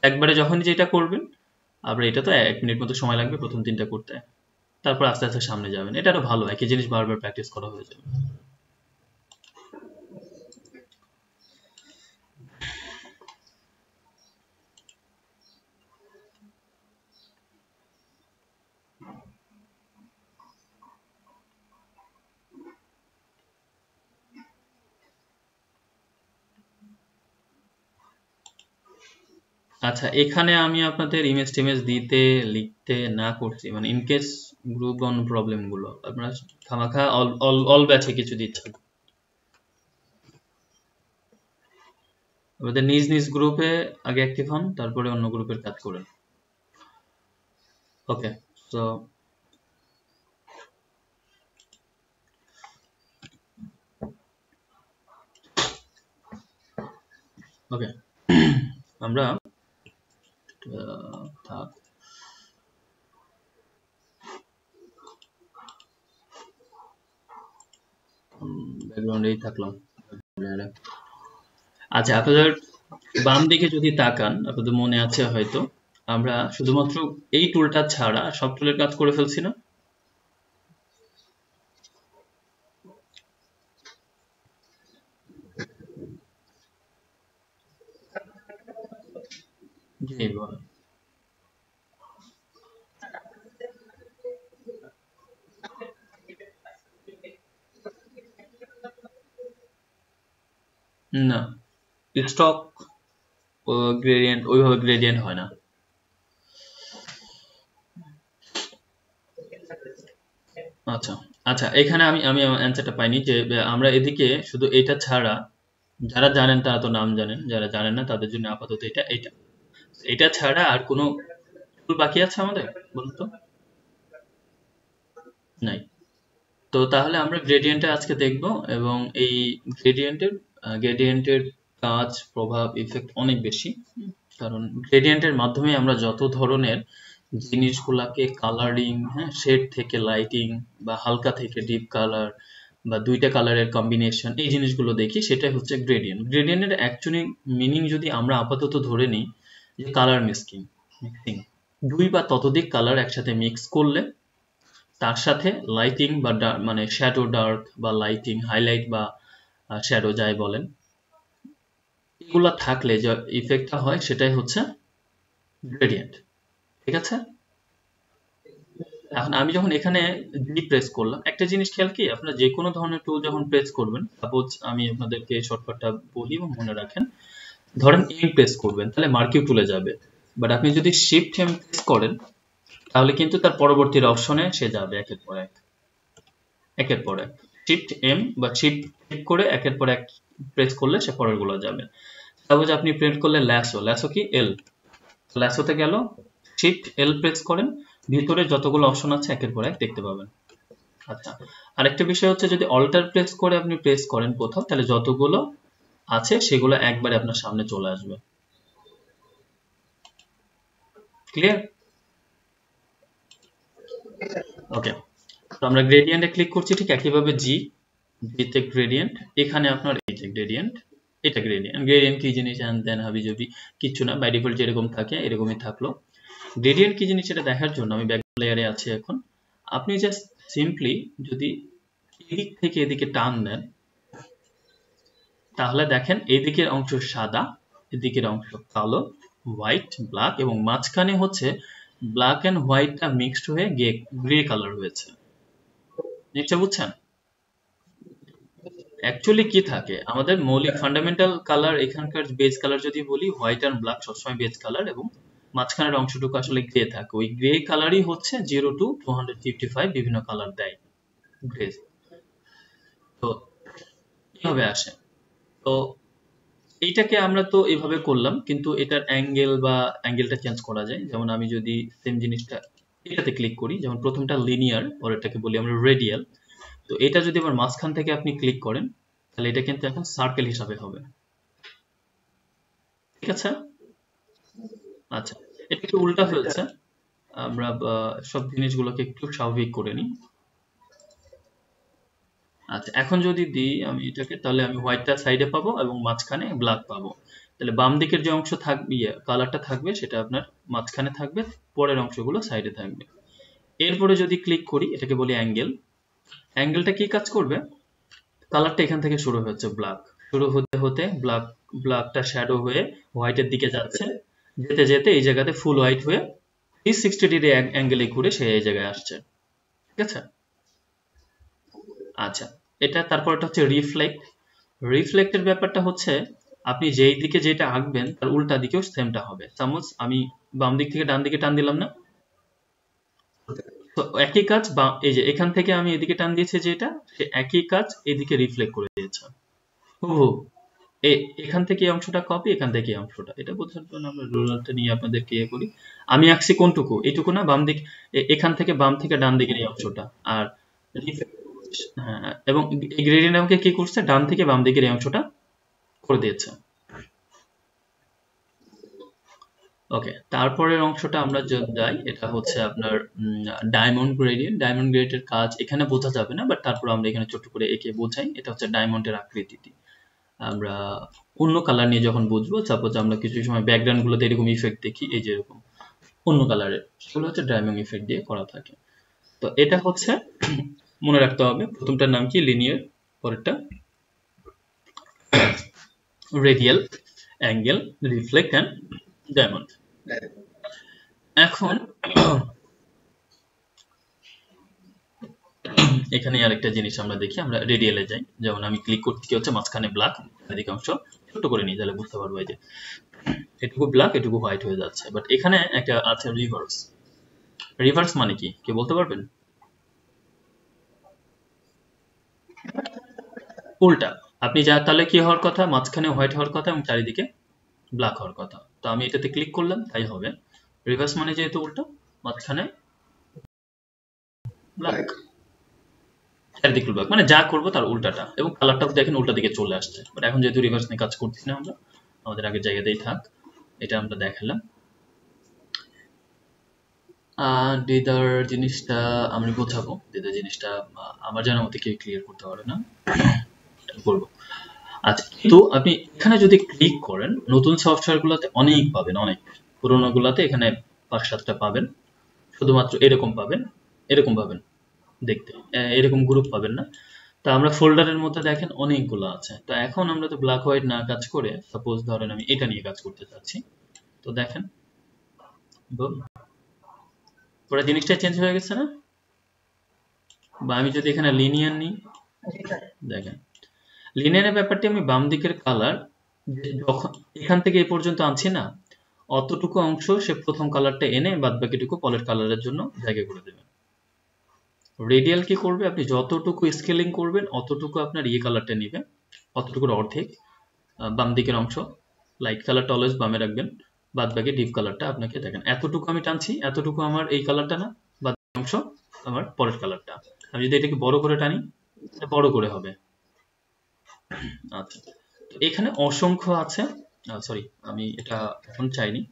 একবারে। যখনই যেটা করবেন আবার, এটা তো 1 মিনিট মতো সময় লাগবে প্রথম 3টা করতে, তারপর আস্তে আস্তে সামনে যাবেন। এটা আরো ভালো, একই জিনিস বারবার প্র্যাকটিস করা হয়ে যাবে। আচ্ছা, এখানে আমি আপনাদের ইমেজ টিমেজ দিতে লিখতে না করছি, মানে ইনকেস গ্রুপ অন প্রবলেম গুলো আপনারা খামাখা অল ব্যাচে কিছু দিচ্ছেন। আমাদের নিজ নিজ গ্রুপে আগে অ্যাক্টিভ হন, তারপরে অন্য গ্রুপের কাজ করেন। ওকে, সো ওকে আমরা থাক ব্যাকগ্রাউন্ডেই থাকলাম। আচ্ছা, আপনাদের বাম দিকে যদি তাকান, আপনাদের মনে আছে হয়তো আমরা শুধুমাত্র এই টুলটা ছাড়া সব টুলের কাজ করে ফেলছি না? জি বল। না, স্টক গ্রেডিয়েন্ট ওইভাবে গ্রেডিয়েন্ট হয় না। আচ্ছা আচ্ছা, এখানে আমি অ্যান্সারটা পাইনি যে আমরা এদিকে শুধু এটা ছাড়া, যারা জানেন তারা তো নাম জানেন, যারা জানেন না তাদের জন্য আপাতত এটা এটা এটা ছাড়া আর কোনো টুল বাকি আছে আমাদের, বলুন তো? নাই। তো তাহলে আমরা গ্রেডিয়েন্টে আজকে দেখব, এবং এই গ্রেডিয়েন্টের কাজ, প্রভাব, ইফেক্ট অনেক বেশি। কারণ গ্রেডিয়েন্টের মাধ্যমে আমরা যত ধরনের জিনিসগুলাকে কালারিং, হ্যাঁ, শেড থেকে লাইটিং বা হালকা থেকে ডিপ কালার বা দুইটা কালারের কম্বিনেশন, এই জিনিসগুলো দেখি, সেটাই হচ্ছে গ্রেডিয়েন্ট। গ্রেডিয়েন্টের অ্যাকচুয়ালি মিনিং যদি আমরা আপাতত ধরে নিই যে কালার মিক্সিং, দুই বা ততোধিক কালার একসাথে মিক্স করলে তার সাথে লাইটিং বা মানে শ্যাডো ডার্ক বা লাইটিং হাইলাইট বা শ্যাডো যাই বলেন, এগুলা থাকলে যে ইফেক্টটা হয় সেটাই হচ্ছে গ্রেডিয়েন্ট। ঠিক আছে, এখন আমি যখন এখানে জি প্রেস করলাম, একটা জিনিস খেয়াল কি, আপনারা যে কোনো ধরনের টুল যখন প্রেস করবেন, সাপোজ আমি আপনাদেরকে শর্টকাটটা বলি এবং মনে রাখেন, ধরেন এম প্রেস করবেন তাহলে মার্কিউ টুলে যাবে, বাট আপনি যদি শিফট এম প্রেস করেন তাহলে কিন্তু তার পরবর্তী অপশনে সে যাবে একের পর এক একের পর এক। শিফট এম বা শিফট করে একের পর এক প্রেস করলে সে পরেরগুলো যাবে। সাপোজ আপনি প্রেস করলে ল্যাসো, ল্যাসো কি এল, ল্যাসোতে গেল, শিফট এল প্রেস করেন, ভিতরে যতগুলো অপশন আছে একের পর এক দেখতে পাবেন। আচ্ছা, আরেকটা বিষয় হচ্ছে যদি অল্টার প্রেস করে আপনি প্রেস করেন কোথাও, তাহলে যতগুলো আছে সেগুলো একবারে আপনার সামনে চলে আসবে। ক্লিয়ার? ওকে, তো আমরা গ্রেডিয়েন্টে ক্লিক করছি, ঠিক একইভাবে জি তে গ্রেডিয়েন্ট, এখানে আপনার এই যে গ্রেডিয়েন্ট, এটা গ্রেডিয়েন্ট। গ্রেডিয়েন্ট কি জিনিস দেন হাবি যাবি কিছু না, বাই ডিফল্ট যেরকম থাকে এরকমই থাকলো। গ্রেডিয়েন্ট কি জিনিস এটা দেখার জন্য আমি ব্যাকগ্রাউন্ড লেয়ারে আছি এখন। আপনি জাস্ট সিম্পলি যদি এদিক থেকে এদিকে টান দেন তাহলে দেখেন এদিকের অংশ সাদা, এদিকের অংশ কালো, হোয়াইট, ব্ল্যাক, এবং মাঝখানে হচ্ছে ব্ল্যাক এন্ড হোয়াইটটা মিক্সড হয়ে গ্রে কালার হয়েছে। নিশ্চয় বুঝছেন? অ্যাকচুয়ালি কি থাকে, আমাদের মৌলিক ফান্ডামেন্টাল কালার, এখানকার বেজ কালার যদি বলি, হোয়াইট এন্ড ব্ল্যাক সবসময় বেজ কালার, এবং মাঝখানের অংশটুকু আসলে গ্রে থাকে। ওই গ্রে কালারই হচ্ছে 0 to 255 বিভিন্ন কালার দেয় গ্রে। তো কিভাবে আসে, তো এইটাকে আমরা তো এইভাবে করলাম, কিন্তু এটার অ্যাঙ্গেল বা অ্যাঙ্গেলটা চেঞ্জ করা যায়। যেমন আমি যদি সেম জিনিসটা এটাতে ক্লিক করি, যেমন প্রথমটা লিনিয়ার, পরেরটাকে বলি আমরা রেডিয়াল, তো এটা যদি আবার মাঝখান থেকে আপনি ক্লিক করেন তাহলে এটা কিন্তু এখন সার্কেল হিসাবে হবে। ঠিক আছে, আচ্ছা, এটা একটু উল্টা হয়েছে, আমরা সব জিনিসগুলোকে একটু স্বাভাবিক করে নিই। আচ্ছা, এখন যদি দিই আমি এটাকে, তাহলে আমি হোয়াইটটা সাইডে পাবো এবং মাঝখানে ব্ল্যাক পাবো। তাহলে বাম দিকের যে অংশ থাকবে, কালারটা থাকবে সেটা আপনার মাঝখানে থাকবে, পরের অংশগুলো সাইডে থাকবে। এরপরে যদি ক্লিক করি, এটাকে বলি অ্যাঙ্গেল। অ্যাঙ্গেলটা কি কাজ করবে, কালারটা এখান থেকে শুরু হচ্ছে ব্ল্যাক, শুরু হতে হতে ব্ল্যাকটা শ্যাডো হয়ে হোয়াইটের দিকে যাচ্ছে, যেতে যেতে এই জায়গাতে ফুল হোয়াইট হয়ে 360 ডিগ্রি অ্যাঙ্গেলে ঘুরে সে এই জায়গায় আসছে। ঠিক আছে, আচ্ছা, এটা তারপরটা হচ্ছে রিফ্লেক্ট। রিফ্লেক্টের ব্যাপারটা হচ্ছে আপনি যেই দিকে যেটা আঁকবেন তার উল্টা দিকেও সেমটা হবে। সাপোজ আমি বাম দিক থেকে ডান দিকে টান দিলাম না, তো একই কাজ এই যে এখান থেকে আমি এদিকে টান দিয়েছি, যেটা সে একই কাজ এদিকে রিফ্লেক্ট করে দিয়েছে হুবহু। এখান থেকে এই অংশটা কপি, এখান থেকে এই অংশটা, এটা বোঝার জন্য আমরা রুলারটা নিয়ে আপনাদেরকে ইয়ে করি। আমি আঁকছি কোনটুকু, এইটুকু না, বাম দিক, এখান থেকে বাম থেকে ডান দিকের এই অংশটা, আর হ্যাঁ, এবং এই গ্রেডিয়েন্ট আমাকে কি করছে, ডান থেকে বাম দিকের এই অংশটা করে দিয়েছে। ওকে, তারপরের অংশটা আমরা যাই, এটা হচ্ছে আপনার ডায়মন্ড গ্রেডিয়েন্ট। ডায়মন্ড গ্রেডিয়েন্টের কাজ এখানে বোঝা যাবে না, বাট তারপর আমরা এখানে ছোট করে এঁকে বোঝাই। এটা হচ্ছে ডায়মন্ডের আকৃতিটি আমরা অন্য কালার নিয়ে যখন বুঝবো, সাপোজ আমরা কিছু সময় ব্যাকগ্রাউন্ড গুলোতে এরকম ইফেক্ট দেখি, এই যে এরকম অন্য কালারের, সেগুলো হচ্ছে ডায়মন্ড ইফেক্ট দিয়ে করা থাকে। তো এটা হচ্ছে মনে রাখতে হবে, প্রথমটার নাম কি লিনিয়ার, পরেরটা radial, angle, reflect and diamond. এখন এখানে আরেকটা জিনিস আমরা দেখি, আমরা রেডিয়ালে যাই, যেমন আমি ক্লিক করছি, কি হচ্ছে মাঝখানে ব্ল্যাক, এদিকে অংশ ছোট করে নিই, তাহলে বুঝতে পারবো এই যে এটুকু ব্ল্যাক এটুকু হোয়াইট হয়ে যাচ্ছে। বাট এখানে একটা আছে রিভার্স। রিভার্স মানে কি, কে বলতে পারবেন? উল্টা, আপনি যা, তাহলে কি হওয়ার কথা, মাঝখানে হোয়াইট হওয়ার কথা এবং চারিদিকে ব্ল্যাক হওয়ার কথা। তো আমি এটাতে ক্লিক করলাম, তাই হবে। রিভার্স মানে যেহেতু উল্টো, মাঝখানে ব্ল্যাক, চারিদিকে ব্ল্যাক, মানে যা করবো তার উল্টাটা, এবং কালারটাও দেখেন উল্টা দিকে চলে আসছে। বাট এখন যেহেতু রিভার্স নিয়ে কাজ করছি না আমরা, আমাদের আগের জায়গাতেই থাক, এটা আমরা দেখালাম। ডিদার জিনিসটা আমি বোঝাবো। ডিদার জিনিসটা আমার জানার মতে কেউ ক্লিয়ার করতে পারে না, বলবো। আচ্ছা, কিন্তু আপনি এখানে যদি ক্লিক করেন, নতুন সফটওয়্যার গুলোতে অনেক পাবেন, অনেক। পুরোনো গুলাতে এখানে 5-7টা পাবেন, শুধুমাত্র এরকম পাবেন, এরকম পাবেন দেখতে, এরকম গ্রুপ পাবেন না। তা আমরা ফোল্ডারের মধ্যে দেখেন অনেকগুলো আছে। তো এখন আমরা তো ব্ল্যাক হোয়াইট না কাজ করে, সাপোজ ধরেন আমি এটা নিয়ে কাজ করতে চাচ্ছি, তো দেখেন পুরো জিনিসটা চেঞ্জ হয়ে গেছে না? বা আমি যদি এখানে লিনিয়ার নিই, দেখেন লিনিয়ারের ব্যাপারটি আমি বাম দিকের কালার যখন এখান থেকে এই পর্যন্ত আনছি না, অতটুকু অংশ সে প্রথম কালারটা এনে বাদ বাকিটুকু পরের কালারের জন্য জায়গা করে দেবে। রেডিয়াল কি করবে, আপনি যতটুকু স্কেলিং করবেন অতটুকু আপনার কালারটা নিবে, অতটুকুর অর্ধেক বাম দিকের অংশ। লাইট কালারটা অলওয়েজ বামে রাখবেন, বাদ বাকি ডিপ কালারটা আপনাকে দেখেন এতটুকু আমি টানছি, এতটুকু আমার এই কালারটা না, বাদ অংশ আমার পরের কালারটা। আমি যদি এটাকে বড় করে টানি, বড় করে হবে। আচ্ছা, তো এখানে অসংখ্য আছে, সরি আমি এটা এখন চাইনি।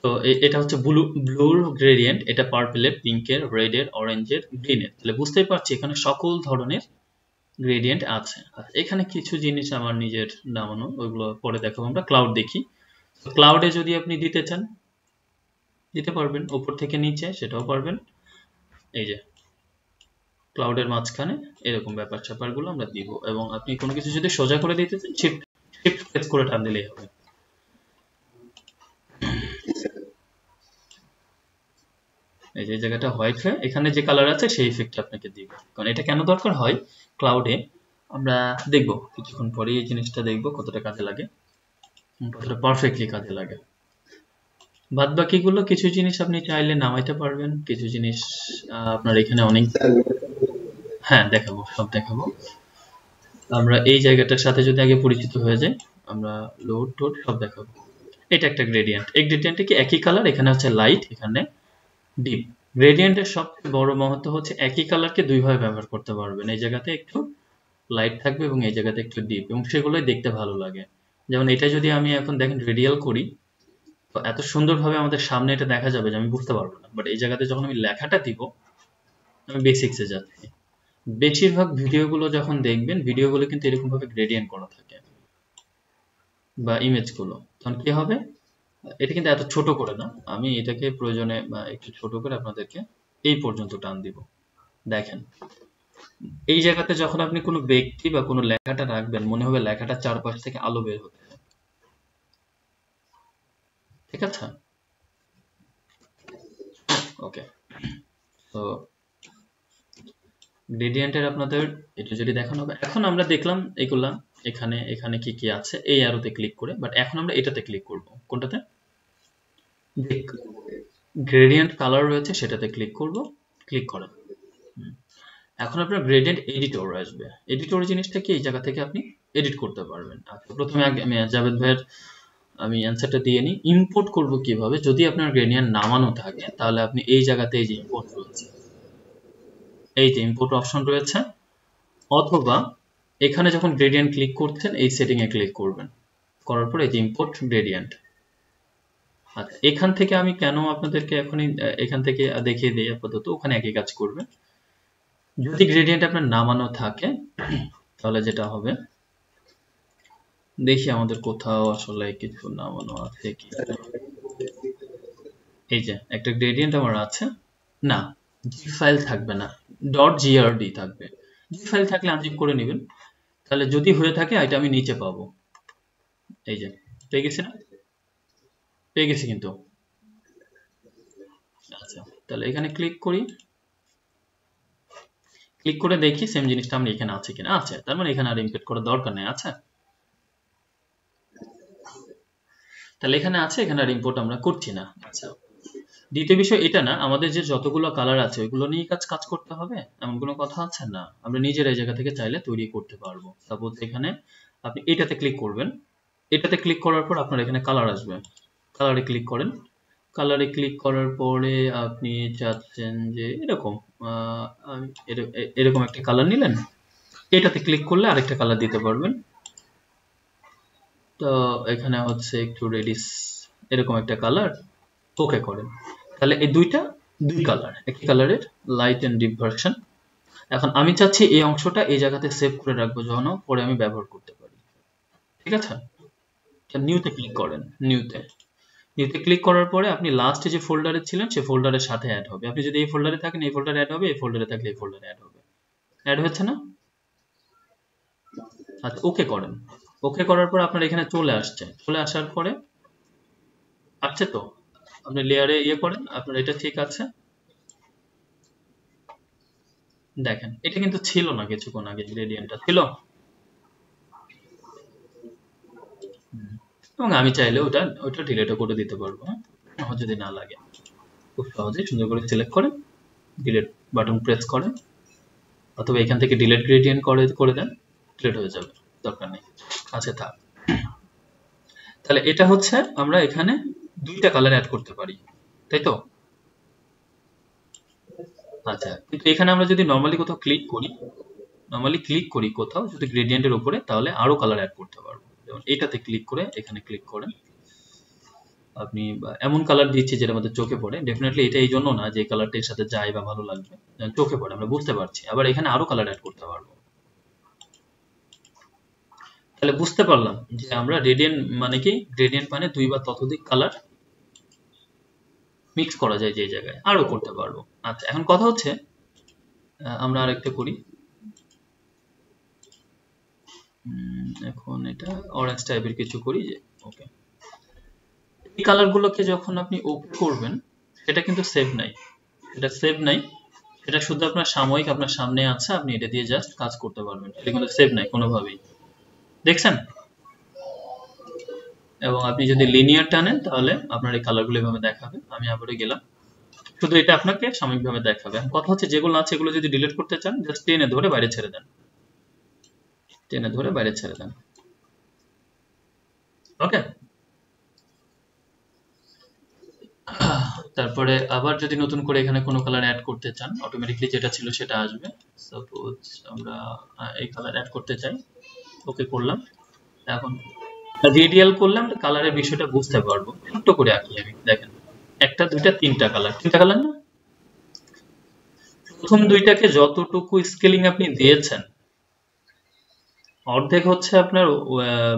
তো এটা হচ্ছে ব্লুর গ্রেডিয়েন্ট, এটা পার্পলের, পিঙ্কের, রেডের, অরেঞ্জের, গ্রিনের। তাহলে বুঝতেই পারছি এখানে সকল ধরনের গ্রেডিয়েন্ট আছে। এখানে কিছু জিনিস আমার নিজের নামানো, ওইগুলো পরে দেখাবো। আমরা ক্লাউড দেখি। ক্লাউডে যদি আপনি দিতে চান দিতে পারবেন, উপর থেকে নিচে সেটাও পারবেন। এই যে ক্লাউডের মাঝখানে এরকম ব্যাপার স্যাপারগুলো আমরা দিব, এবং আপনি কোনো কিছু যদি সোজা করে দিতে চান শিফট প্রেস করে টান দিলেই হবে। এই যে জায়গাটা হোয়াইট হয়ে এখানে যে কালার আছে সেই ইফেক্টটা আপনাকে দিব। কারণ এটা কেন দরকার হয় ক্লাউডে আমরা দেখব কিছুক্ষণ পরে, এই জিনিসটা দেখব কতটা কাজে লাগে, কতটা পারফেক্টলি কাজে লাগে। বাদ বাকিগুলো কিছু জিনিস আপনি চাইলে নামাইতে পারবেন, কিছু জিনিস আপনার এখানে অনেক, হ্যাঁ দেখাবো, সব দেখাবো। আমরা এই জায়গাটার সাথে যদি আগে পরিচিত হয়ে যাই, আমরা লোড টোড সব দেখাবো। এটা একটা গ্রেডিয়েন্ট, এই গ্রেডিয়েন্টে কি একই কালার, এখানে হচ্ছে লাইট, এখানে ডিপ। গ্রেডিয়েন্টের সবচেয়ে বড় মহত্ব হচ্ছে একই কালারকে দুইভাবে ব্যবহার করতে পারবেন। এই জায়গাতে একটু লাইট থাকবে এবং এই জায়গাতে একটু ডিপ, এবং সেগুলোই দেখতে ভালো লাগে। যেমন এটা যদি আমি এখন দেখেন রেডিয়াল করি, তো এত সুন্দরভাবে আমাদের সামনে এটা দেখা যাবে যে আমি বুঝতে পারবো না। বাট এই জায়গাতে যখন আমি লেখাটা দিব, আমি বেসিক্সে যাচ্ছি। বেশিরভাগ ভিডিওগুলো যখন দেখবেন, ভিডিওগুলো কিন্তু এরকম ভাবে গ্রেডিয়েন্ট করা থাকে, বা ইমেজগুলো, তখন কি হবে, এটা কিন্তু এত ছোট করে না, আমি এটাকে প্রয়োজনে একটু ছোট করে আপনাদেরকে এই পর্যন্ত টান দিব। দেখেন এই জায়গাতে যখন আপনি কোনো ব্যক্তি বা কোনো লেখাটা রাখবেন, মনে হবে লেখাটা চারপাশ থেকে আলো বের হচ্ছে, ঠিক আছে? ওকে, তো গ্রেডিয়েন্টের আপনাদের এটা যদি দেখানো হবে। এখন আমরা দেখলাম এগুলা এখানে এখানে কি কি আছে এই অ্যারোতে ক্লিক করে, বাট এখন আমরা এটাতে ক্লিক করব। কোনটাতে? গ্রেডিয়েন্ট কালার রয়েছে সেটাতে ক্লিক করব, ক্লিক করেন। এখন আপনার গ্রেডিয়েন্ট এডিটর আসবে। এডিটর জিনিসটা কি, এই জায়গা থেকে আপনি এডিট করতে পারবেন। আচ্ছা, প্রথমে আমি জাভেদ ভাইয়ের আমি অ্যান্সারটা দিয়ে নিই। ইম্পোর্ট করব কিভাবে, যদি আপনার গ্রেডিয়েন্ট নামানো থাকে তাহলে আপনি এই জায়গাতে এই যে ইম্পোর্ট রয়েছে, এই যে ইম্পোর্ট অপশন রয়েছে, অথবা এখানে যখন গ্রেডিয়েন্ট ক্লিক করছেন এই সেটিং এ ক্লিক করবেন, করার পর এই যে ইম্পোর্ট গ্রেডিয়েন্ট। আচ্ছা, এখান থেকে আমি কেন আপনাদেরকে এখনই এখান থেকে দেখিয়ে দিই, আপাতত ওখানে একই কাজ করবে। যদি গ্রেডিয়েন্ট আপনার নামানো থাকে তাহলে যেটা হবে, দেখি আমাদের কোথাও আসলে কিছু নামানো আছে কি। এই যে একটা গ্রেডিয়েন্ট আমার আছে না, জি ফাইল থাকবে না, .grd থাকবে। জি ফাইল থাকলে আনজিপ করে নেবেন, তাহলে যদি হয়ে থাকে এটা আমি নিচে পাবো। এই যে পেয়ে গেছি না, পেয়ে গেছি কিন্তু। আচ্ছা, তাহলে এখানে ক্লিক করি, ক্লিক করে দেখি সেম জিনিসটা আমরা এখানে আছে কিনা। আছে, তার মানে এখানে আর ইম্পোর্ট করার দরকার নেই। আচ্ছা, তাহলে এখানে আছে, এখানে আর ইম্পোর্ট আমরা করছি না। আচ্ছা, দ্বিতীয় বিষয় এটা না, আমাদের যে যতগুলো কালার আছে ওইগুলো নিয়ে কাজ করতে হবে এমন কোনো কথা আছে না, আমরা নিজের এই জায়গা থেকে চাইলে তৈরি করতে পারবো। সাপোজ এখানে আপনি এটাতে ক্লিক করবেন, এটাতে ক্লিক করার পর আপনার এখানে কালার আসবে, কালারে ক্লিক করেন। কালারে ক্লিক করার পরে আপনি চাচ্ছেন যে এরকম এরকম একটা কালার নিলেন, এটাতে ক্লিক করলে আরেকটা কালার দিতে পারবেন। তো এখানে হচ্ছে একটু রেডিশ এরকম একটা কালার, ওকে করেন। তাহলে এই দুই কালার, একই কালারের লাইট এন্ড ডিপ ভার্সন। এখন আমি চাচ্ছি এই অংশটা এই জায়গাতে সেভ করে রাখবো, যেন পরে আমি ব্যবহার করতে পারি। ঠিক আছে, নিউতে ক্লিক করেন। নিউতে ক্লিক করার পরে আপনি লাস্টে যে ফোল্ডারে ছিলেন সেই ফোল্ডারের সাথে অ্যাড হবে। আপনি যদি এই ফোল্ডারে থাকেন এই ফোল্ডারে অ্যাড হবে, এই ফোল্ডারে থাকলে এই ফোল্ডারে অ্যাড হবে। অ্যাড হচ্ছে না? আচ্ছা, ওকে করেন। ওকে করার পর আপনার এখানে চলে আসছে। চলে আসার পরে আসছে তো আপনি লেয়ারে ইয়ে করেন, আপনার এটা ঠিক আছে। দেখেন এটা কিন্তু ছিল না কিছুক্ষণ আগে, গ্রেডিয়েন্টটা ছিল। এবং আমি চাইলে ওটা ডিলিটও করে দিতে পারবো, আমার যদি না লাগে। খুব সহজে সুন্দর করে সিলেক্ট করেন, ডিলিট বাটন প্রেস করেন, অথবা এখান থেকে ডিলিট গ্রেডিয়েন্ট করে দেন, ডিলিট হয়ে যাবে, দরকার নেই। আচ্ছা থাক। তাহলে এটা হচ্ছে আমরা এখানে দুইটা কালার অ্যাড করতে পারি, তাই তো? আচ্ছা, কিন্তু এখানে আমরা যদি নরমালি কোথাও ক্লিক করি কোথাও যদি গ্রেডিয়েন্টের উপরে, তাহলে আরো কালার অ্যাড করতে পারবো। যেমন এটাতে ক্লিক করে এখানে ক্লিক করেন, আপনি এমন কালার দিচ্ছি যেটা আমাদের চোখে পড়ে। ডেফিনেটলি এটা এই জন্য না যে কালারটা এর সাথে যায় বা ভালো লাগবে, চোখে পড়ে, আমরা বুঝতে পারছি। আবার এখানে আরো কালার অ্যাড করতে পারবো। তাহলে বুঝতে পারলাম যে আমরা গ্রেডিয়েন্ট মানে কি, গ্রেডিয়েন্ট মানে দুই বা ততোধিক কালার মিক্স করা যায় যে জায়গায়, আরো করতে পারবো। আচ্ছা, এখন কথা হচ্ছে আমরা আরেকটা করি। এখন এটা অরেঞ্জ টাইপের কিছু করি যে, ওকে। এই কালারগুলোকে যখন আপনি ওকে করবেন সেটা কিন্তু সেভ নাই, এটা শুধু আপনার সাময়িক, আপনার সামনে আছে, আপনি এটা দিয়ে জাস্ট কাজ করতে পারবেন, এটা কিন্তু সেভ নাই কোনোভাবেই, দেখছেন? এবং আপনি যদি লিনিয়ার টানেন তাহলে আপনার এই কালারগুলো এভাবে দেখাবে। আমি আবারও গেলাম, শুধু এটা আপনাকে সাময়িকভাবে দেখাবে। কথা হচ্ছে যেগুলো আছে এগুলো যদি ডিলিট করতে চান, জাস্ট টেনে ধরে বাইরে ছেড়ে দেন, ওকে। তারপরে আবার যদি নতুন করে এখানে কোনো কালার অ্যাড করতে চান, অটোমেটিকলি যেটা ছিল সেটা আসবে। সাপোজ আমরা এই কালার অ্যাড করতে চাই, ওকে করলাম। এখন রেডিয়াল করলাম, কালারের বিষয়টা বুঝতে পারবো। ছোট্ট করে আঁকি আমি, দেখেন একটা দুইটা তিনটা কালার না? প্রথম দুইটাকে যতটুকু স্কেলিং আপনি দিয়েছেন, অর্ধেক হচ্ছে আপনার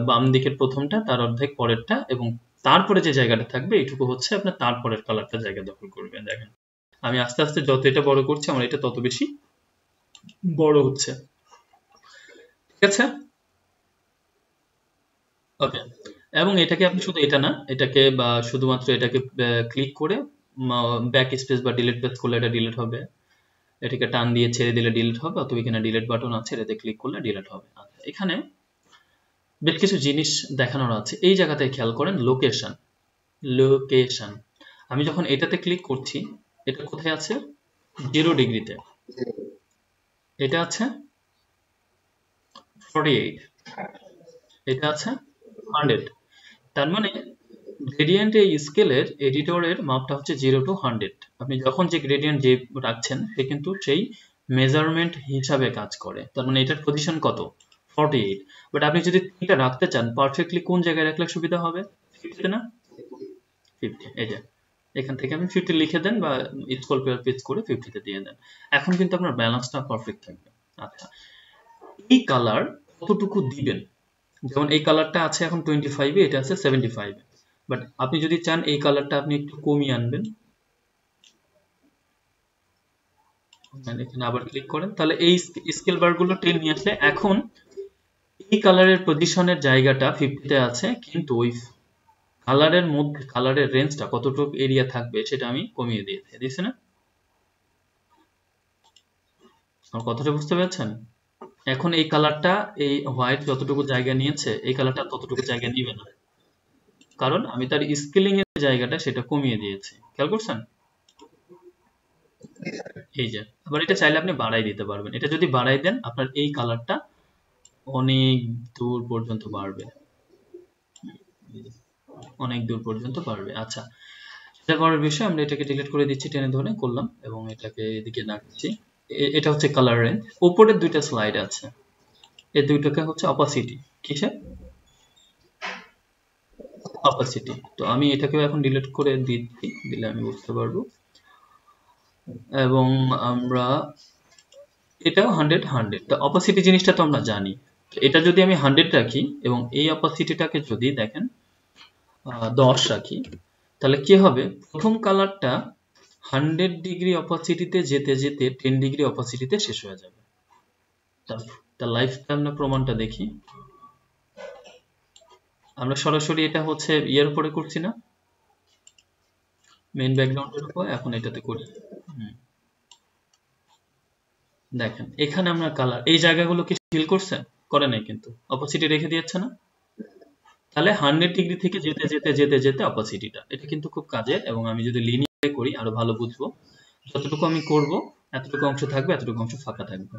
বাম দিকের প্রথমটা, তার অর্ধেক পরেরটা, এবং তারপরে যে জায়গাটা থাকবে এইটুকু হচ্ছে আপনার তারপরের কালারটা জায়গা দখল করবে। দেখেন আমি আস্তে আস্তে যত এটা বড় করছি, আমার এটা তত বেশি বড় হচ্ছে। ঠিক আছে, ওকে। এবং এটাকে আপনি শুধু এটা না, এটাকে বা শুধুমাত্র এটাকে ক্লিক করে ব্যাক স্পেস বা ডিলিট প্রেস করলে এটা ডিলিট হবে, এটাকে টান দিয়ে ছেড়ে দিলে ডিলিট হবে, অথবা এখানে ডিলিট বাটন আছে, এটাতে ক্লিক করলে ডিলিট হবে। আচ্ছা, এখানে বেশ কিছু জিনিস দেখানোর আছে। এই জায়গাতে খেয়াল করেন, লোকেশন। আমি যখন এটাতে ক্লিক করছি, এটা কোথায় আছে? 0 ডিগ্রিতে। এটা আছে 48, এটা আছে 100। তার মানে গ্রেডিয়েন্ট এই স্কেলের এডিটরের মাপটা হচ্ছে 0 to 100। আপনি যখন যে গ্রেডিয়েন্ট যে রাখছেন সে কিন্তু সেই মেজারমেন্ট হিসাবে কাজ করে। তার মানে এটার পজিশন কত? 48। বাট আপনি যদি এটা রাখতে চান পারফেক্টলি, কোন জায়গায় রাখলে সুবিধা হবে? 50 না? 50, এই যে এখান থেকে আপনি 50 লিখে দেন বা স্ক্রল পেজ করে 50 তে দিয়ে দেন। এখন কিন্তু আপনার ব্যালেন্সটা পারফেক্ট থাকবে। আচ্ছা, এই কালার কতটুকু দিবেন? যেমন এই কালারটা আছে এখন 25 এ, এটা আছে 75 এ। বাট আপনি যদি চান এই কালারটা আপনি একটু কমিয়ে আনবেন, এখানে আবার ক্লিক করেন, তাহলে এই স্কেল বারগুলো টেনে নিয়ে আসলে এখন এই কালারের পজিশনের জায়গাটা 50 তে আছে, কিন্তু ওই কালারের মধ্যে কালারের রেঞ্জটা কতটুকু এরিয়া থাকবে সেটা আমি কমিয়ে দিয়েছি না? আমার কথাটা বুঝতে পেরেছেন? এখন এই কালারটা, এই হোয়াইট যতটুকু জায়গা নিয়েছে, এই কালারটা ততটুকু জায়গা নিবে না, কারণ আমি তার স্কেলিং এর জায়গাটা সেটা কমিয়ে দিয়েছি। খেয়াল করছেন? এই যে আবার এটা চাইলে আপনি বাড়াই দিতে পারবেন। এটা যদি বাড়াই দেন আপনার এই কালারটা অনেক দূর পর্যন্ত বাড়বে, আচ্ছা, সেটা করার বিষয় আমরা এটাকে ডিলিট করে দিচ্ছি, টেনে ধরে করলাম এবং এটাকে এদিকে রাখছি। এটা হচ্ছে কালার রেঞ্জ। উপরের দুইটা স্লাইড আছে, এই দুইটাকে হচ্ছে অপাসিটি। কিসে? অপাসিটি। তো আমি এটাকেও এখন ডিলিট করে দিচ্ছি, দিলে আমি বুঝতে পারবো। এবং আমরা এটাও 100 তো অপাসিটি জিনিসটা তো আমরা জানি। তো এটা যদি আমি 100 রাখি এবং এই অপাসিটিটাকে যদি দেখেন 10 রাখি, তাহলে কি হবে, প্রথম কালারটা 100 ডিগ্রি অপাসিটিতে যেতে যেতে 10 ডিগ্রি অপাসিটিতে শেষ হয়ে যাবে। তার লাইফ টাইম প্রমাণটা দেখি। আমরা সরাসরি এটা হচ্ছে ইয়ের উপরে করছি না, মেইন ব্যাকগ্রাউন্ডের উপর, এখন এটাতে করি। দেখেন এখানে আমরা কালার এই জায়গাগুলো কি ফিল করছে, করে নাই, কিন্তু অপাসিটি রেখে দিয়েছে না। তাহলে 100 ডিগ্রি থেকে যেতে যেতে যেতে যেতে অপাসিটিটা, এটা কিন্তু খুব কাজের। এবং আমি যদি লিনিয়ারে করি আরো ভালো বুঝবো। যতটুকু আমি করব এতটুকু অংশ থাকবে, এতটুকু অংশ ফাঁকা থাকবে।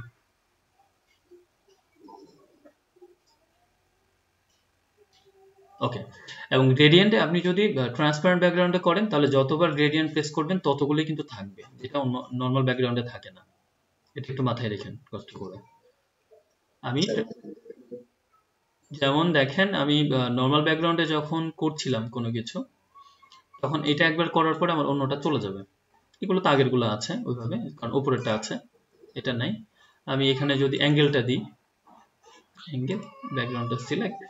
ওকে। এবং গ্রেডিয়েন্টে আপনি যদি ট্রান্সপারেন্ট ব্যাকগ্রাউন্ডে করেন তাহলে যতবার গ্রেডিয়েন্ট প্রেস করবেন ততগুলোই কিন্তু থাকবে, যেটা নর্মাল ব্যাকগ্রাউন্ডে থাকে না। এটা একটু মাথায় রেখেন কষ্ট করে। আমি যেমন দেখেন, আমি নর্মাল ব্যাকগ্রাউন্ডে যখন করছিলাম কোনো কিছু, তখন এটা একবার করার পরে আমার অন্যটা চলে যাবে। এগুলো তো আগের গুলো আছে ওইভাবে, কারণ উপরেরটা আছে, এটা নাই। আমি এখানে যদি অ্যাঙ্গেলটা দিই, অ্যাঙ্গেল ব্যাকগ্রাউন্ডটা সিলেক্ট,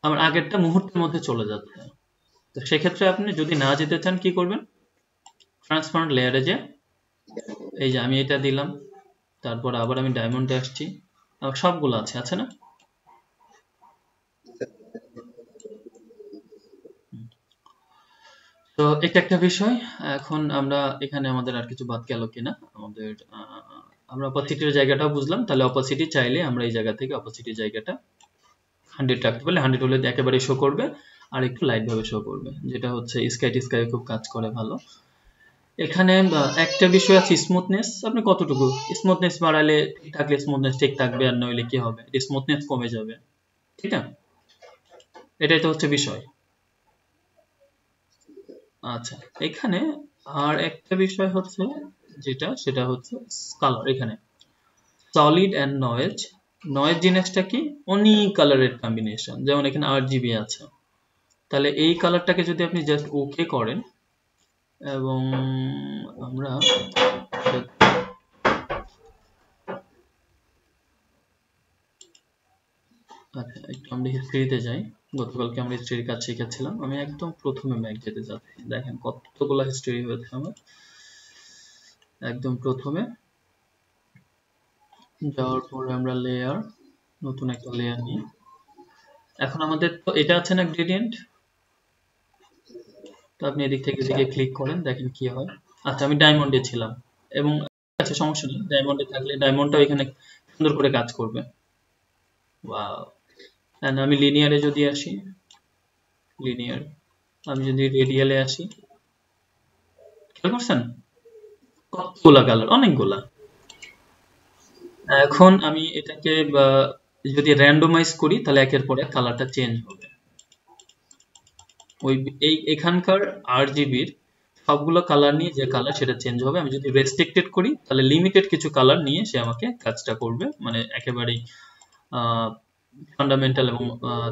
আমার আগেরটা মুহূর্তের মধ্যে চলে যাচ্ছে। তো সেক্ষেত্রে আপনি যদি না যেতে চান কি করবেন, ট্রান্সপারেন্ট লেয়ারে যে এই যে আমি এটা দিলাম, তারপর আবার আমি ডায়মন্ডে আসছি, আবার সবগুলো আছে না। তো এটা একটা বিষয়। এখন আমরা এখানে আমাদের আর কিছু বাদ গেল কিনা, আমাদের আমরা অপাসিটির জায়গাটাও বুঝলাম। তাহলে অপাসিটি চাইলে আমরা এই জায়গা থেকে অপাসিটির জায়গাটা 100 রাখতে পারলে 100 হলে একেবারে শো করবে, আর একটু লাইট ভাবে শো করবে, যেটা হচ্ছে স্কাই খুব কাজ করে ভালো। এখানে একটা বিষয় আছে স্মুথনেস, আপনি কতটুকু স্মুথনেস বাড়ালে ঠিক থাকলে স্মুথনেস ঠিক থাকবে, আর নইলে কি হবে, স্মুথনেস কমে যাবে, ঠিক আছে? এটাই তো হচ্ছে বিষয়। আচ্ছা, এখানে আর একটা বিষয় হচ্ছে যেটা, সেটা হচ্ছে কালার। এখানে সলিড এন্ড নয়েজ, নয়েজ জিনিসটা কি, অনেক কালারের কম্বিনেশন, যেমন এখানে RGB আছে। তাহলে এই কালারটাকে যদি আপনি জাস্ট ওকে করেন, এবং আমরা আচ্ছা একটু আমরা হিস্ট্রিতে যাই। গতকালকে আমরা হিস্ট্রির কাজ শিখেছিলাম, আমি একদম প্রথমে ব্যাক যেতে যাচ্ছি। দেখেন কতগুলো হিস্ট্রি হয়েছে আমার। একদম প্রথমে যাওয়ার পরে আমরা লেয়ার, নতুন একটা লেয়ার নিয়ে, এখন আমাদের তো এটা আছে না গ্রেডিয়েন্ট, তো আপনি এদিক থেকে এদিকে ক্লিক করেন, দেখেন কি হয়। আচ্ছা আমি ডায়মন্ডে ছিলাম, এবং আচ্ছা সমস্যা নেই, ডায়মন্ডে থাকলে ডায়মন্ডটাও এখানে সুন্দর করে কাজ করবে। ওয়াও। এন্ড আমি লিনিয়ারে যদি আসি, লিনিয়ার, আমি যদি রেডিয়ালে আসি, খেয়াল করছেন কতগুলা কালার, অনেকগুলা। এখন আমি এটাকে যদি র্যান্ডমাইজ করি তাহলে একের পর এক কালারটা চেঞ্জ হবে। ওই এখানকার RGBর সবগুলো কালার নিয়ে যে কালার সেটা চেঞ্জ হবে। আমি যদি রেস্ট্রিক্টেড করি তাহলে লিমিটেড কিছু কালার নিয়ে সে আমাকে কাজটা করবে, মানে একেবারেই ফান্ডামেন্টাল এবং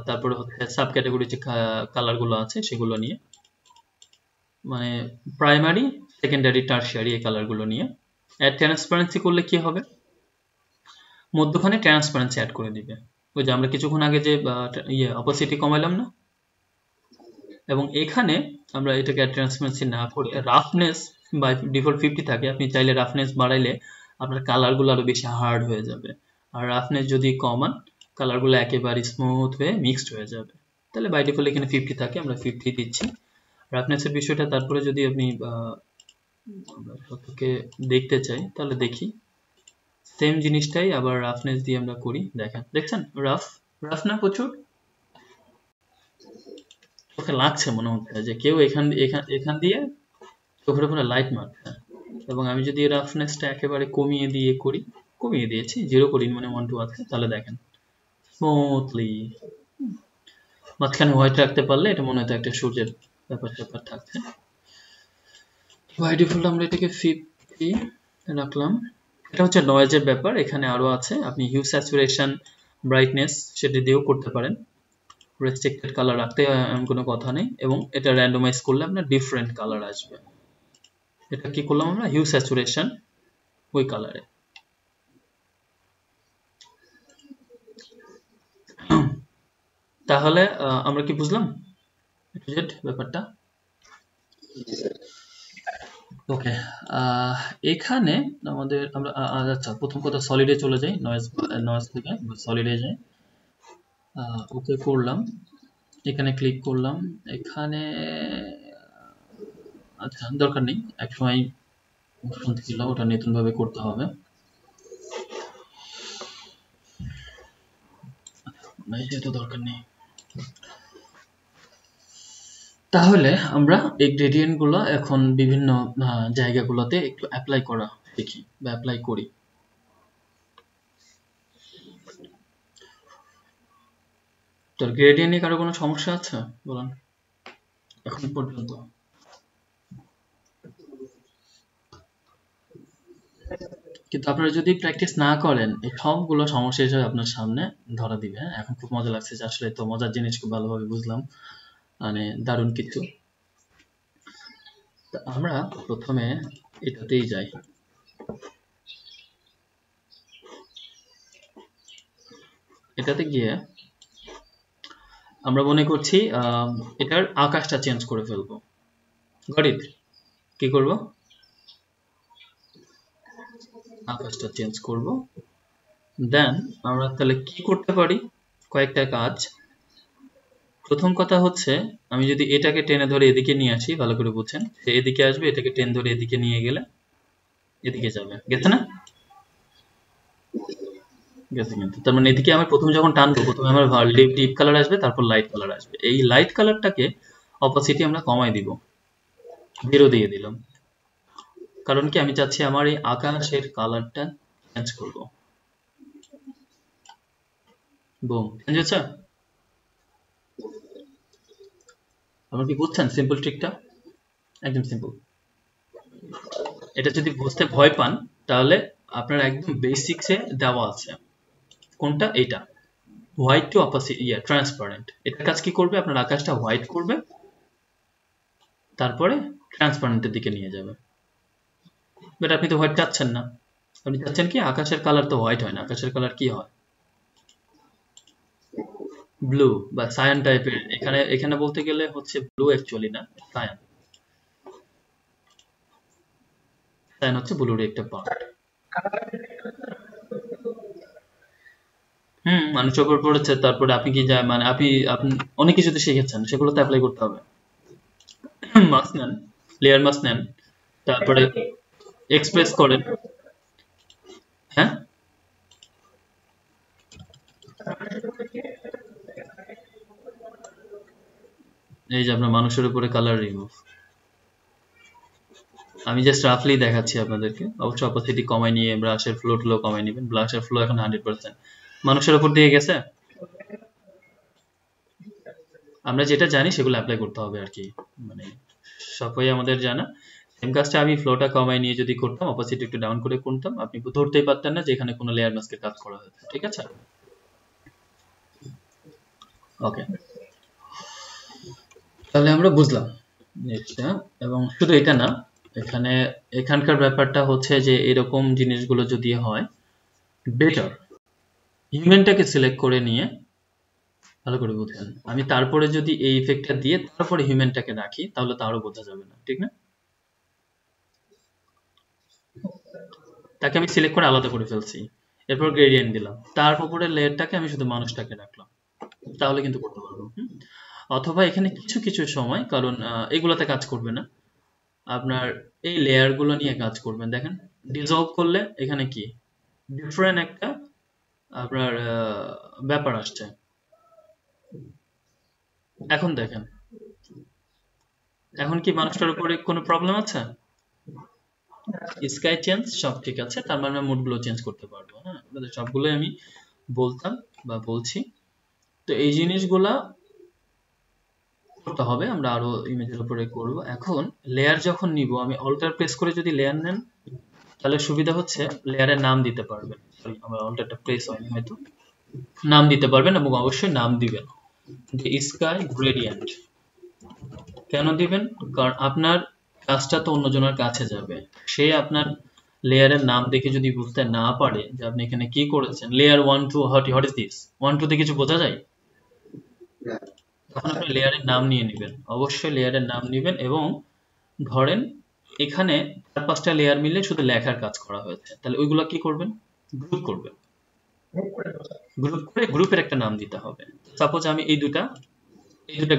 তারপরে হচ্ছে সাব ক্যাটাগরি যে কালারগুলো আছে সেগুলো নিয়ে, মানে প্রাইমারি, সেকেন্ডারি, টারশিয়ারি এই কালারগুলো নিয়ে। অ্যাড ট্রান্সপারেন্সি করলে কি হবে, মধ্যখানে ট্রান্সপারেন্সি অ্যাড করে দিবে। ওই যে আমরা কিছুক্ষণ আগে যে অপাসিটি কমাইলাম না, এবং এখানে আমরা এটাকে অ্যাড ট্রান্সপারেন্সি না করে রাফনেস বাই ডিফল্ট 50 থাকে, আপনি চাইলে রাফনেস বাড়াইলে আপনার কালারগুলো আরো বেশি হার্ড হয়ে যাবে, আর রাফনেস যদি কমান কালারগুলো একেবারে স্মুথ হয়ে মিক্সড হয়ে যাবে। তাহলে বাই ডিফল্ট এখানে 50 থাকে, আমরা 50 দিচ্ছি রাফনেসের বিষয়টা। তারপরে যদি আপনি সত্যকে দেখতে চাই তাহলে দেখি সেম জিনিসটাই আবার রাফনেস দিয়ে আমরা করি। দেখছেন রাফ না প্রচুর, চোখে লাগছে, মনে হচ্ছে যে কেউ এখান দিয়ে চোখের উপরে লাইট মারছে। এবং আমি যদি রাফনেসটা একেবারে কমিয়ে দিয়ে করি, কমিয়ে দিয়েছি, 0 করি, মানে 1 2 আছে, তাহলে দেখেন স্মুথলি। মাঝখানে হোয়াইট রাখতে পারলে এটা মনে হতো একটা সূর্যের ব্যাপার থাকছে। বাই ডিফল্ট আমরা এটাকে 50 রাখলাম। এটা হচ্ছে নয়েজের ব্যাপার, এখানে আরো আছে, আপনি হিউ স্যাচুরেশন ব্রাইটনেস সেটা দিয়েও করতে পারেন, রেস্ট্রিক্টেড কালার রাখতে এমন কোনো কথা নেই, এবং এটা র্যান্ডমাইজ করলে আপনার ডিফারেন্ট কালার আসবে। এটা কি করলাম আমরা, হিউ স্যাচুরেশন ওই কালারে। তাহলে আমরা কি বুঝলাম ব্যাপারটা? ওকে, এখানে আমাদের আমরা আচ্ছা প্রথম কথা সলিডে চলে যাই, নয়েজ থেকে সলিডে যাই। ওকে করলাম, এখানে ক্লিক করলাম, এখানে আচ্ছা দরকার নেই, একসময় অপশন ছিল ওটা নতুন ভাবে করতে হবে, এটা দরকার নেই। তাহলে আমরা এই গ্রেডিয়েন্ট গুলো এখন বিভিন্ন জায়গাগুলোতে একটু অ্যাপ্লাই করা দেখি বা অ্যাপ্লাই করি। তো গ্রেডিয়েন্ট নিয়ে কারো কোনো সমস্যা আছে বলেন এখন পর্যন্ত? কিন্তু আপনারা যদি প্র্যাকটিস না করেন এই সবগুলো সমস্যা হিসেবে আপনার সামনে ধরা দিবে। এখন খুব মজা লাগছে যে আসলে তো মজার জিনিস খুব ভালোভাবে বুঝলাম, মানে দারুণ কিছু। আমরা প্রথমে এটাতেই যাই, এটাতে গিয়ে আমরা মনে করছি এটার আকাশটা চেঞ্জ করে ফেলবো। গরিব কি করব, আকাশটা চেঞ্জ করব। দেন আমরা তাহলে কি করতে পারি, কয়েকটা কাজ। প্রথম কথা হচ্ছে আমি যদি এটাকে টেনে ধরে এদিকে নিয়ে আসি, ভালো করে বুঝছেন, সে এদিকে আসবে, এটাকে টেন ধরে এদিকে নিয়ে গেলে এদিকে যাবে, গেছে না? গেছে। কিন্তু তার মানে এদিকে আমি প্রথম যখন টানবো প্রথমে আমার ডিপ কালার আসবে, তারপর লাইট কালার আসবে। এই লাইট কালারটাকে অপাসিটি আমরা কমাই দিব, 0 দিয়ে দিলাম। কারণ কি আমি চাচ্ছি আমার এই আকাশের কালারটা চেঞ্জ করব। বুম, চেঞ্জ হচ্ছে? আপনারা কি বুঝছেন সিম্পল ট্রিকটা? একদম সিম্পল। এটা যদি বুঝতে ভয় পান তাহলে আপনার একদম বেসিক্সে দেওয়া আছে। কোনটা? এইটা হোয়াইট টু অপোজিট ট্রান্সপারেন্ট। এটার কাজ কি করবে, আপনার আকাশটা হোয়াইট করবে, তারপরে ট্রান্সপারেন্টের দিকে নিয়ে যাবে। বাট আপনি তো হোয়াইট চাচ্ছেন না, আপনি চাচ্ছেন কি আকাশের কালার তো হোয়াইট হয় না, আকাশের কালার কি হয়, ব্লু বা সায়ান টাইপের। এখানে এখানে বলতে গেলে হচ্ছে ব্লু অ্যাকচুয়ালি না, সায়ান। সায়ান হচ্ছে ব্লুর একটা পার্ট। মানুষের উপর পড়েছে, তারপরে আপনি কি যায় মানে আপনি অনেক কিছুতে শিখেছেন, সেগুলো তো অ্যাপ্লাই করতে হবে। মাস্ক নেন, লেয়ার মাস্ক নেন, তারপরে এক্সপ্রেস করেন। হ্যাঁ, এই যে আপনার মানুষের উপরে কালার রিমুভ, আমি জাস্ট রাফলি দেখাচ্ছি আপনাদেরকে। অবশ্যই অপাসিটি কমাই নিয়ে ব্রাশের ফ্লো টুলো কমাই নেবেন। ব্রাশের ফ্লো এখন 100%। মানুষের উপর দিয়ে গেছে, আমরা যেটা জানি সেগুলো অ্যাপ্লাই করতে হবে আর কি, মানে সবই আমাদের জানা। সেম কাজটা আমি ফ্লোটা কমাই নিয়ে যদি করতাম, অপোজিট একটু ডাউন করে করতাম, আপনি ধরতেই পারতেন না যে এখানে কোনো লেয়ার মাস্কের কাজ করা হয়েছে। ঠিক আছে, ওকে, তাহলে আমরা বুঝলাম জিনিসটা। এবং শুধু এটা না, এখানে এখানকার ব্যাপারটা হচ্ছে যে এরকম জিনিসগুলো যদি হয়, বেটার হিউম্যানটাকে সিলেক্ট করে নিয়ে, ভালো করে বুঝেন, আমি তারপরে যদি এই ইফেক্টটা দিয়ে তারপরে হিউম্যানটাকে রাখি তাহলে তো আরো বোঝা যাবে না, ঠিক না? তাকে আমি সিলেক্ট করে আলাদা করে ফেলছি, এরপর গ্রেডিয়েন্ট দিলাম, তার উপরে লেয়ারটাকে আমি শুধু মানুষটাকে রাখলাম, তাহলে কিন্তু করতে পারবো। অথবা এখানে কিছু কিছু সময়, কারণ এগুলাতে কাজ করবে না, আপনার এই লেয়ার গুলো নিয়ে কাজ করবেন। দেখেন ডিসলভ করলে এখানে কি ডিফারেন্ট একটা আপনার ব্যাপার আসছে। এখন দেখেন, এখন কি মানুষটার উপরে কোনো প্রবলেম আছে? স্কাই চেঞ্জ সব ঠিক আছে, তার মানে মুড গুলো চেঞ্জ করতে পারবো। হ্যাঁ, আপনাদের সবগুলোই আমি বলতাম বা বলছি। তো এই জিনিসগুলা করতে হবে, আমরা আরো ইমেজের উপরে করব। এখন লেয়ার যখন নিব, আমি অল্টার প্রেস করে যদি লেয়ার নেন তাহলে সুবিধা হচ্ছে লেয়ারের নাম দিতে পারবেন। সরি, আমার অল্টারটা প্রেস হয়নি হয়তো। নাম দিতে পারবেন এবং অবশ্যই নাম দিবেন যে স্কাই গ্রেডিয়েন্ট। কেন দিবেন? কারণ আপনার কাজটা তো অন্যজনের কাছে যাবে, সে আপনার লেয়ারের নাম দেখে যদি বুঝতে না পারে যে আপনি এখানে কি করেছেন, লেয়ার 1 2 হোয়াট ইজ দিস 1 2 তে কিছু বোঝা যায়, তখন আপনি লেয়ারের নাম নিয়ে নেবেন, অবশ্যই লেয়ারের নাম নেবেন। এবং ধরেন এখানে 4-5টা লেয়ার মিলে শুধু লেখার কাজ করা হয়েছে, তাহলে ওইগুলো কি করবেন? গ্রুপ করবেন। গ্রুপ করে গ্রুপের একটা নাম দিতে হবে। সাপোজ আমি এই দুটা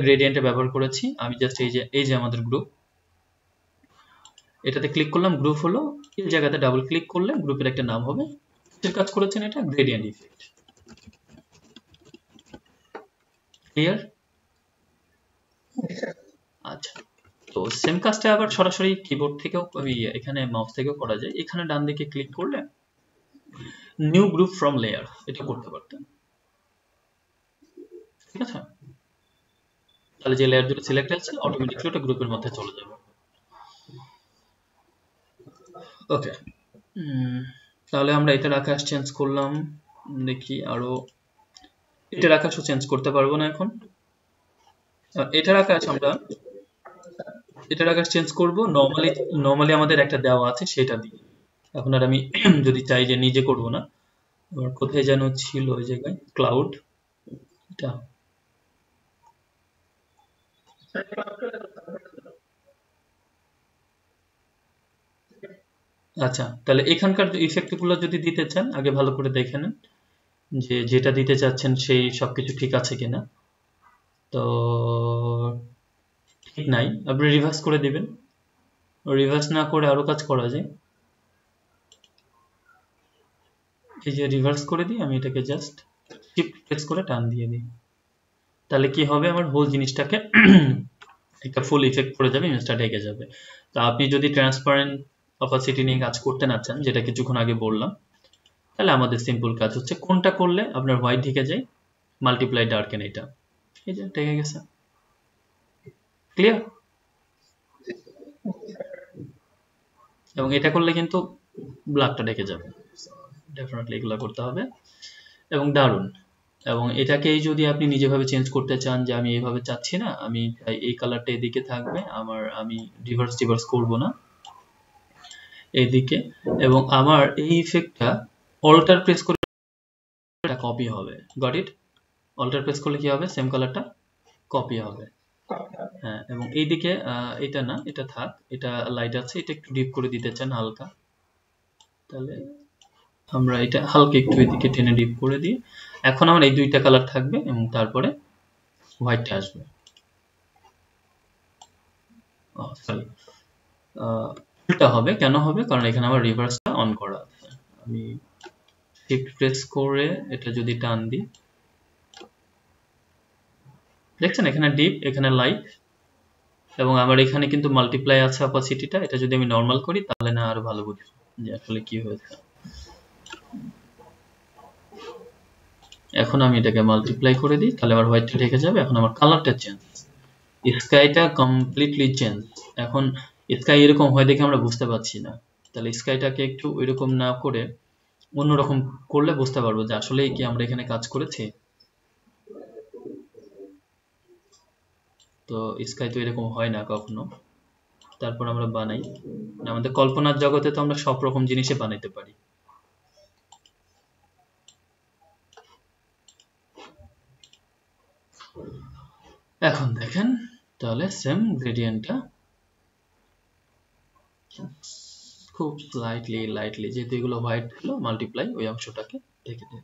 গ্রেডিয়েন্টে ব্যবহার করেছি, আমি জাস্ট এই যে আমাদের গ্রুপ, এটাতে ক্লিক করলাম, গ্রুপ হলো, এই জায়গাতে ডাবল ক্লিক করলে গ্রুপের একটা নাম হবে, কিসের কাজ করেছেন এটা? Gradient effect. ক্লিয়ার? আচ্ছা, তো সেম কাজটা আবার সরাসরি কিবোর্ড থেকেও এখানে মাউস থেকেও করা যায়। এখানে ডান দিকে ক্লিক করলে নিউ গ্রুপ ফ্রম লেয়ার এটা করতে পারতেন, ঠিক আছে? তাহলে যে লেয়ার দুটো সিলেক্ট আছে অটোমেটিক্যালি ওটা গ্রুপের মধ্যে চলে যাবে। ওকে, তাহলে আমরা এটার আকাশ চেঞ্জ করলাম, দেখি আরো এটার আকাশও চেঞ্জ করতে পারবো না এখন। এটার আকাশ আমরা এটার আকাশ চেঞ্জ করব নরমালি আমাদের একটা দেওয়া আছে সেটা দিয়ে। এখন আর আমি যদি চাই যে নিজে করব না, আমার কোথায় যেন ছিল ওই জায়গায় ক্লাউড, এটা আচ্ছা, তাহলে এখানকার ইফেক্ট গুলো যদি দিতে চান আগে ভালো করে দেখে নেন যে যেটা দিতে চাচ্ছেন সেই সবকিছু ঠিক আছে কিনা। তো ঠিক নাই, আপনি রিভার্স করে দিবেন। রিভার্স না করে আরো কাজ করা যায়, এই যে রিভার্স করে দিই, আমি এটাকে জাস্ট শিফট প্রেস করে টান দিয়ে দিই, তাহলে কি হবে? আমার হোল জিনিসটাকে একটা ফুল ইফেক্ট পড়ে যাবে, ইমেজটা ঢেকে যাবে। তো আপনি যদি ট্রান্সপারেন্ট অপাসিটি নিয়ে কাজ করতে না চান, যেটা কিছুক্ষণ আগে বললাম, তাহলে আমাদের সিম্পল কাজ হচ্ছে কোনটা করলে আপনার হোয়াইট ঢেকে যায়, মাল্টিপ্লাই ডার্কেন, এটা এই যে ঢেকে গেছে। ক্লিয়ার? এবং এটা করলে কিন্তু ব্ল্যাকটা ঢেকে যাবে, ডেফিনেটলি এগুলো করতে হবে। এবং দারুণ। এবং এটাকেই যদি আপনি নিজেভাবে চেঞ্জ করতে চান যে আমি এইভাবে চাচ্ছি না, আমি চাই এই কালারটা এদিকে থাকবে, আমি রিভার্স করব না এইদিকে, এবং আমার এই ইফেক্টটা অল্টার প্রেস করে এটা কপি হবে। Got it? অল্টার প্রেস করলে কি হবে? সেম কালারটা কপি হবে। হ্যাঁ, এবং এইদিকে এটা না, এটা থাক, এটা লাইট আছে, এটা একটু ডিপ করে দিতে চান হালকা, তাহলে আমরা এটা হালকা একটু এদিকে টেনে ডিপ করে দিই। এখন আমার এই দুইটা কালার থাকবে এবং তারপরে হোয়াইটটা আসবে। সরি, উল্টা হবে। কেন হবে? কারণ এখানে আমার রিভার্সটা অন করা আছে। আমি শিফট প্রেস করে এটা যদি টান দিই, দেখছেন এখানে ডিপ, এখানে লাইট, এবং আমার এখানে কিন্তু মাল্টিপ্লাই আছে অপাসিটিটা, এটা যদি আমি নরমাল করি তাহলে না আরো ভালো বুঝবো যে আসলে কি হয়েছে। এখন আমি এটাকে মাল্টিপ্লাই করে দিই, তাহলে আমার হোয়াইটটা ঢেকে যাবে। এখন আমার কালারটা চেঞ্জ, স্কাইটা কমপ্লিটলি চেঞ্জ। এখন স্কাই এরকম হয় দেখে আমরা বুঝতে পারছি না, তাহলে স্কাইটাকে একটু ওইরকম না করে অন্যরকম করলে বুঝতে পারবো যে আসলেই কি আমরা এখানে কাজ করেছি। তো স্কাই তো এরকম হয় না কখনো, তারপর আমরা বানাই, আমাদের কল্পনার জগতে তো আমরা সব রকম জিনিসে বানাইতে পারি। এখন দেখেন তাহলে সেম গ্রেডিয়েন্টটা খুব লাইটলি যেহেতু এগুলো হোয়াইট ছিল, মাল্টিপ্লাই ওই অংশটাকে ঢেকে দেয়।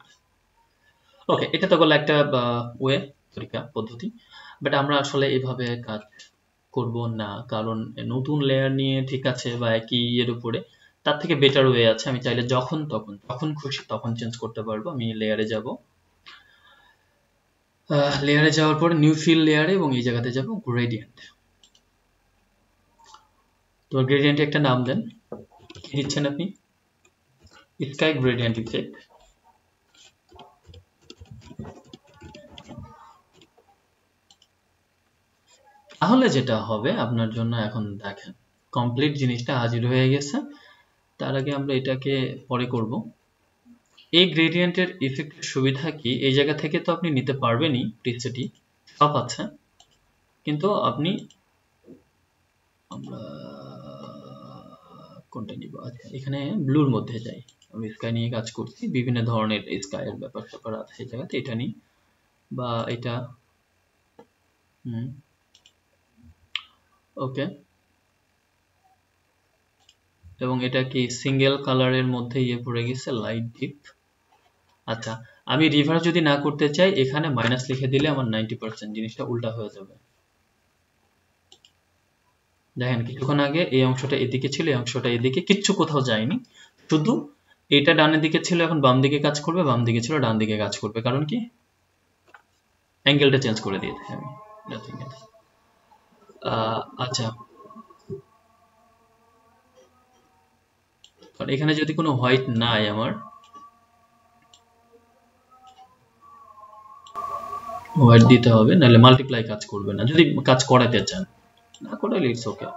ওকে, এটা তো গেল একটা ওয়ে, তরিকা, পদ্ধতি, বাট আমরা আসলে এইভাবে কাজ করব না, কারণ নতুন লেয়ার নিয়ে ঠিক আছে বা একই এর উপরে তার থেকে বেটার ওয়ে আছে। আমি চাইলে যখন খুশি তখন চেঞ্জ করতে পারবো। আমি লেয়ারে যাব, লেয়ারে যাওয়ার পর নিউ ফিল লেয়ারে, এবং এই জায়গাতে যাব গ্রেডিয়েন্ট। তো গ্রেডিয়েন্টে একটা নাম দেন, কি দিচ্ছেন আপনি? Sky gradient effect. তাহলে যেটা হবে আপনার জন্য, এখন দেখেন কমপ্লিট জিনিসটা হাজির হয়ে গেছে। তার আগে আমরা এটাকে পরে করব। এই গ্রেডিয়েন্টের ইফেক্টের সুবিধা কি, এই জায়গা থেকে তো আপনি নিতে পারবেনই, প্রিসেটই সব আছে, কিন্তু আপনি আমরা কোনটা নিব, আচ্ছা এখানে ব্লুর মধ্যে যাই, আমি স্কাই নিয়ে কাজ করছি, বিভিন্ন ধরনের স্কাইয়ের ব্যাপার স্যাপার আছে এই জায়গাতে, এটা নিই বা এটা ওকে, এবং এটা কি সিঙ্গেল কালারের মধ্যে ইয়ে পড়ে গেছে লাইট ডিপ। আচ্ছা আমি রিভার্স যদি না করতে চাই, এখানে মাইনাস লিখে দিলে আমার 90% জিনিসটা উল্টা হয়ে যাবে। দেখেন কিছুক্ষণ আগে এই অংশটা এদিকে ছিল, এই অংশটা এদিকে, কিচ্ছু কোথাও যায়নি, শুধু এটা ডানের দিকে ছিল এখন বাম দিকে কাজ করবে, বাম দিকে ছিল ডান দিকে কাজ করবে, কারণ কি অ্যাঙ্গেলটা চেঞ্জ করে দিয়েছি আমি, নাথিং এলস। আচ্ছা কারণ এখানে যদি কোনো হোয়াইট নাই আমার, হোয়াইট দিতে হবে, নাহলে মাল্টিপ্লাই কাজ করবে না যদি কাজ করাতে চান, না করাইলে ইটস ওকে।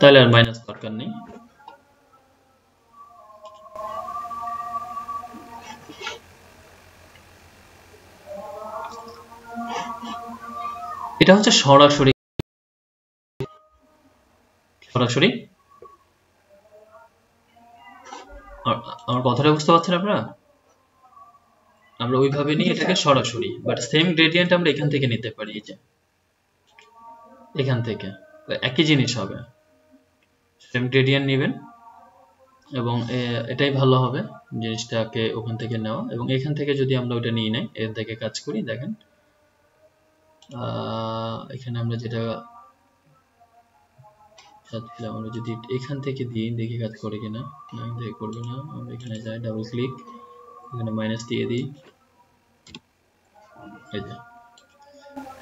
তাহলে আর মাইনাস দরকার নেই। এটা হচ্ছে সরাসরি সরাসরি, আমার কথাটা বুঝতে পারছেন আপনারা, আমরা ওইভাবে নিই এটাকে সরাসরি, বাট সেম গ্রেডিয়েন্ট আমরা এখান থেকে নিতে পারি, এই যে এখান থেকে একই জিনিস হবে, সেম গ্রেডিয়েন্ট নেবেন এবং এটাই ভালো হবে জিনিসটাকে ওখান থেকে নেওয়া, এবং এখান থেকে যদি আমরা ওটা নিয়ে নেই, এর থেকে কাজ করি, দেখেন এখানে আমরা যেটা চাচ্ছিলাম, আমরা যদি এখান থেকে দিই দেখি কাজ করে কিনা, না দেখে করবে না, আমরা এখানে যাই, ডাবল ক্লিক, এখানে মাইনাস দিয়ে দিই, এই যে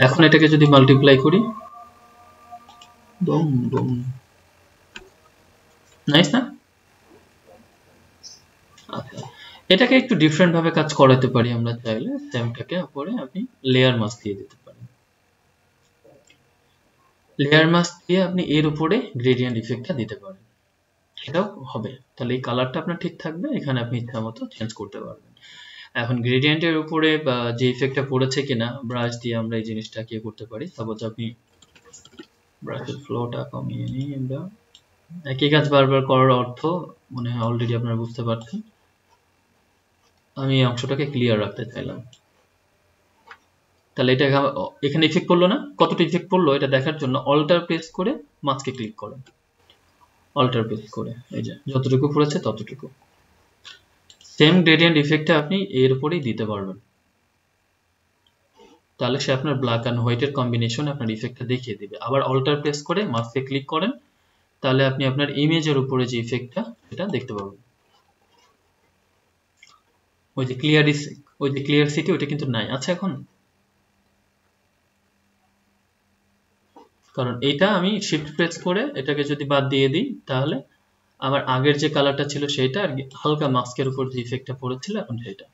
এখন এটাকে যদি মাল্টিপ্লাই করি, বুম বুম, নাইস না? আচ্ছা এটাকে একটু ডিফারেন্ট ভাবে কাজ করাতে পারি আমরা চাইলে, সেমটাকে উপরে আপনি লেয়ার মাস্ক দিয়ে দিতে পারেন, লেয়ার মাস্ক দিয়ে আপনি এর উপরে গ্রেডিয়েন্ট ইফেক্টটা দিতে পারেন, সেটাও হবে, তাহলে এই কালারটা আপনার ঠিক থাকবে, এখানে আপনি ইচ্ছা মতো চেঞ্জ করতে পারবেন। এখন গ্রেডিয়েন্টের উপরে যে ইফেক্টটা পড়েছে কিনা ব্রাশ দিয়ে আমরা এই জিনিসটা কি করতে পারি, সাপোজ আপনি ব্রাশের ফ্লোটা কমিয়ে নিই, আমরা একই কাজ বারবার করার অর্থ মনে হয় অলরেডি আপনারা বুঝতে পারছেন, আমি এই অংশটাকে ক্লিয়ার রাখতে চাইলাম, তাহলে এটা এখানে ইফেক্ট পড়লো না, কতটা ইফেক্ট পড়লো এটা দেখার জন্য অল্টার প্রেস করে মাস্কে ক্লিক করেন, অল্টার প্রেস করে এই যে যতটুকু পড়েছে ততটুকু, সেম গ্রেডিয়েন্ট ইফেক্টটা আপনি এর উপরেই দিতে পারবেন, তাহলে সে আপনার ব্ল্যাক এন্ড হোয়াইটের কম্বিনেশন আপনার ইফেক্টটা দেখিয়ে দিবে। আবার অল্টার প্রেস করে মাস্কে ক্লিক করেন, তাহলে আপনি আপনার ইমেজের উপরে যে ইফেক্টটা সেটা দেখতে পাবেন। ওই যে ক্লিয়ার সিটি ওইটা কিন্তু নাই, আচ্ছা এখন কারণ এটা আমি শিফট প্রেস করে এটাকে যদি বাদ দিয়ে দিই, তাহলে আমার আগের যে কালারটা ছিল সেটা আর হালকা মাস্কের উপর যে ইফেক্টটা পড়েছিল এখন সেটা।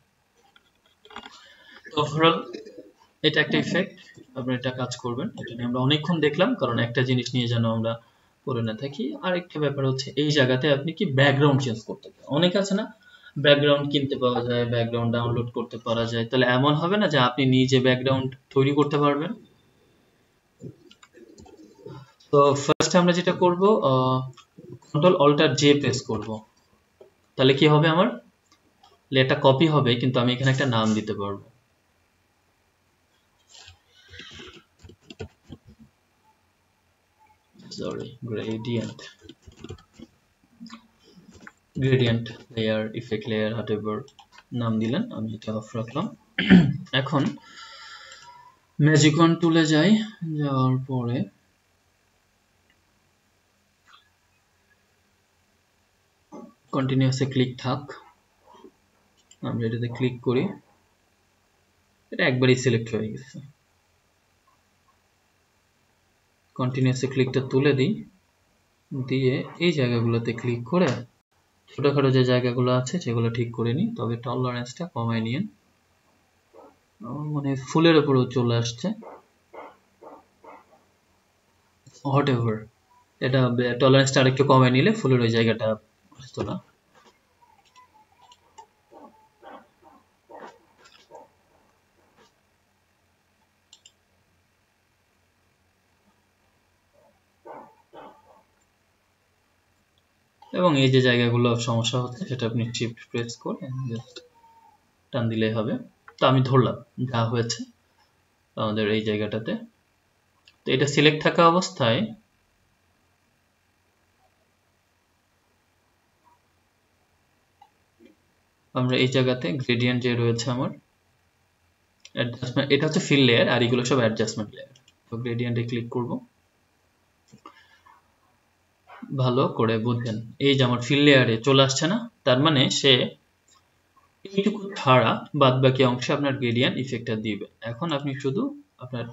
ওভারঅল এটা একটা ইফেক্ট, আপনি এটা কাজ করবেন, এটা নিয়ে আমরা অনেকক্ষণ দেখলাম, কারণ একটা জিনিস নিয়ে যেন আমরা পড়ে না থাকি। আর একটা ব্যাপার হচ্ছে এই জায়গাতে আপনি কি ব্যাকগ্রাউন্ড চেঞ্জ করতে পারেন, অনেক আছে না ব্যাকগ্রাউন্ড কিনতে পাওয়া যায়, ব্যাকগ্রাউন্ড ডাউনলোড করতে পারা যায়, তাহলে এমন হবে না যে আপনি নিজে ব্যাকগ্রাউন্ড তৈরি করতে পারবেন। তো ফার্স্ট আমরা যেটা করব, কন্ট্রোল অল্টার জে প্রেস করব, তাহলে কি হবে, আমার লেটা কপি হবে, কিন্তু আমি এখানে একটা নাম দিতে পারবো, sorry gradient layer, effect layer, whatever নাম দিলেন, আমি এটা অফ রাখলাম। এখন ম্যাজিকন টুলে যাই, যাওয়ার পরে কন্টিনিউয়াসে ক্লিক থাক, আমরা এটাতে ক্লিক করি, এটা একবারই সিলেক্ট হয়ে গেছে, কন্টিনিউয়াসে ক্লিকটা তুলে দিই, দিয়ে এই জায়গাগুলোতে ক্লিক করে ছোটখাটো যে জায়গাগুলো আছে সেগুলো ঠিক করে নিই, তবে টলারেন্সটা কমায় নিন, মানে ফুলের উপরেও চলে আসছে, হোয়াটএভার এটা টলারেন্সটা আরেকটু কমায় নিলে ফুলের ওই জায়গাটা আসতো না। এবং এই যে জায়গাগুলো সমস্যা হচ্ছে সেটা আপনি শিফট প্রেস করে জাস্ট টান দিলেই হবে। তো আমি ধরলাম যা হয়েছে আমাদের এই জায়গাটাতে। তো এটা সিলেক্ট থাকা অবস্থায় আমরা এই জায়গাতে গ্রেডিয়েন্ট যে রয়েছে আমার অ্যাডজাস্টমেন্ট, এটা হচ্ছে ফিল লেয়ার আর এগুলো সব অ্যাডজাস্টমেন্ট লেয়ার। তো গ্রেডিয়েন্টে ক্লিক করব, ভালো করে বুঝেন এই যে আমার ফিল লেয়ারে চলে আসছে না, তার মানে সে এইটুকু ছাড়া বাদ বাকি অংশে আপনার গ্রেডিয়েন্ট ইফেক্টটা দিবে। এখন আপনি শুধু আপনার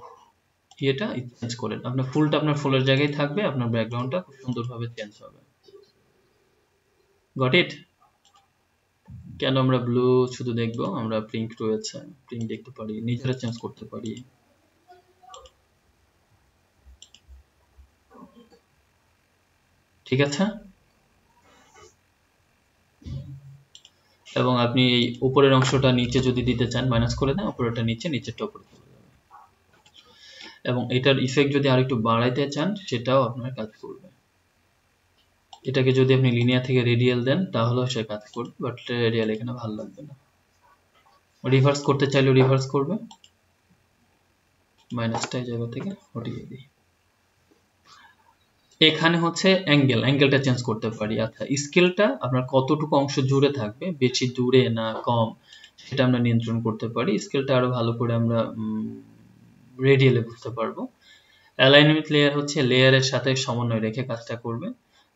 ইয়েটা চেঞ্জ করেন, আপনার ফুলটা আপনার ফুলের জায়গায় থাকবে, আপনার ব্যাকগ্রাউন্ডটা খুব সুন্দরভাবে চেঞ্জ হবে। Got it? কেন আমরা ব্লু শুধু দেখবো? আমরা প্রিন্ট রয়েছে, প্রিন্ট দেখতে পারি, নিজেরা চেঞ্জ করতে পারি। ঠিক আছে, এবং আপনি এই উপরের অংশটা নিচে যদি দিতে চান মাইনাস করে দেন, উপরেরটা নিচে, নিচেরটা উপরে চলে যাবে। এবং এটার ইফেক্ট যদি আরেকটু বাড়াইতে চান সেটাও আপনার কাজ করবে। এটাকে যদি আপনি লিনিয়ার থেকে রেডিয়াল দেন তাহলেও সে কাজ করবে, বাট রেডিয়াল এখানে ভালো লাগবে না। রিভার্স করতে চাইলে রিভার্স করবে, মাইনাসটা এই জায়গা থেকে হটিয়ে দিই। এখানে হচ্ছে অ্যাঙ্গেলটা চেঞ্জ করতে পারি। আচ্ছা, স্কেলটা আপনার কতটুকু অংশ জুড়ে থাকবে, বেশি দূরে না কম, সেটা আমরা নিয়ন্ত্রণ করতে পারি। স্কেলটা আরো ভালো করে আমরা রেডিয়ালে বুঝতে পারবো। অ্যালাইনমেন্ট লেয়ার হচ্ছে লেয়ারের সাথে সমন্বয় রেখে কাজটা করবে।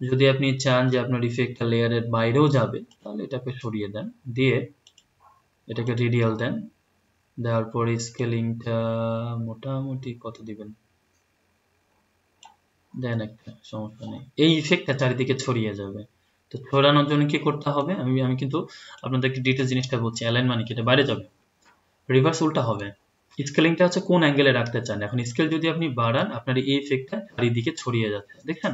যদি আপনি চান যে আপনার ইফেক্টটা লেয়ারের বাইরেও যাবে তাহলে এটাকে সরিয়ে দেন, দিয়ে এটাকে রেডিয়াল দেন, দেওয়ার পরে স্কেলিংটা মোটামুটি কত দিবেন দেন, একটা সমস্যা নেই। এই ইফেক্টটা চারিদিকে ছড়িয়ে যাবে। তো ছড়ানোর জন্য কি করতে হবে, আমি কিন্তু আপনাদেরকে ডিটেইলস জিনিসটা বলছি। অ্যালাইন মানে কি, এটা বাইরে যাবে, রিভার্স উল্টা হবে। স্কেলিংটা হচ্ছে কোন অ্যাঙ্গেলে রাখতে চান। এখন স্কেল যদি আপনি বাড়ান আপনার এই ইফেক্টটা চারিদিকে ছড়িয়ে যাচ্ছে, দেখছেন?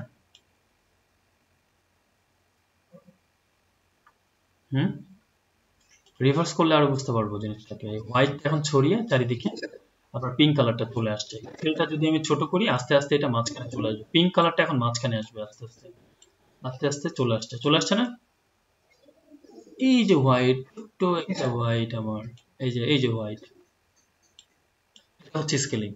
রিভার্স করলে আরো বুঝতে পারবো জিনিসটাকে। হোয়াইট এখন ছড়িয়ে চারিদিকে আপনার পিঙ্ক কালারটা চলে আসছে। স্কেলটা যদি আমি ছোট করি আস্তে আস্তে এটা মাঝখানে চলে আসবে, পিঙ্ক কালারটা এখন মাঝখানে আসবে আস্তে আস্তে আস্তে আস্তে চলে আসছে না? এই যে হোয়াইট, তো একটা হোয়াইট আমার, এই যে হোয়াইট, এটা হচ্ছে স্কেলিং।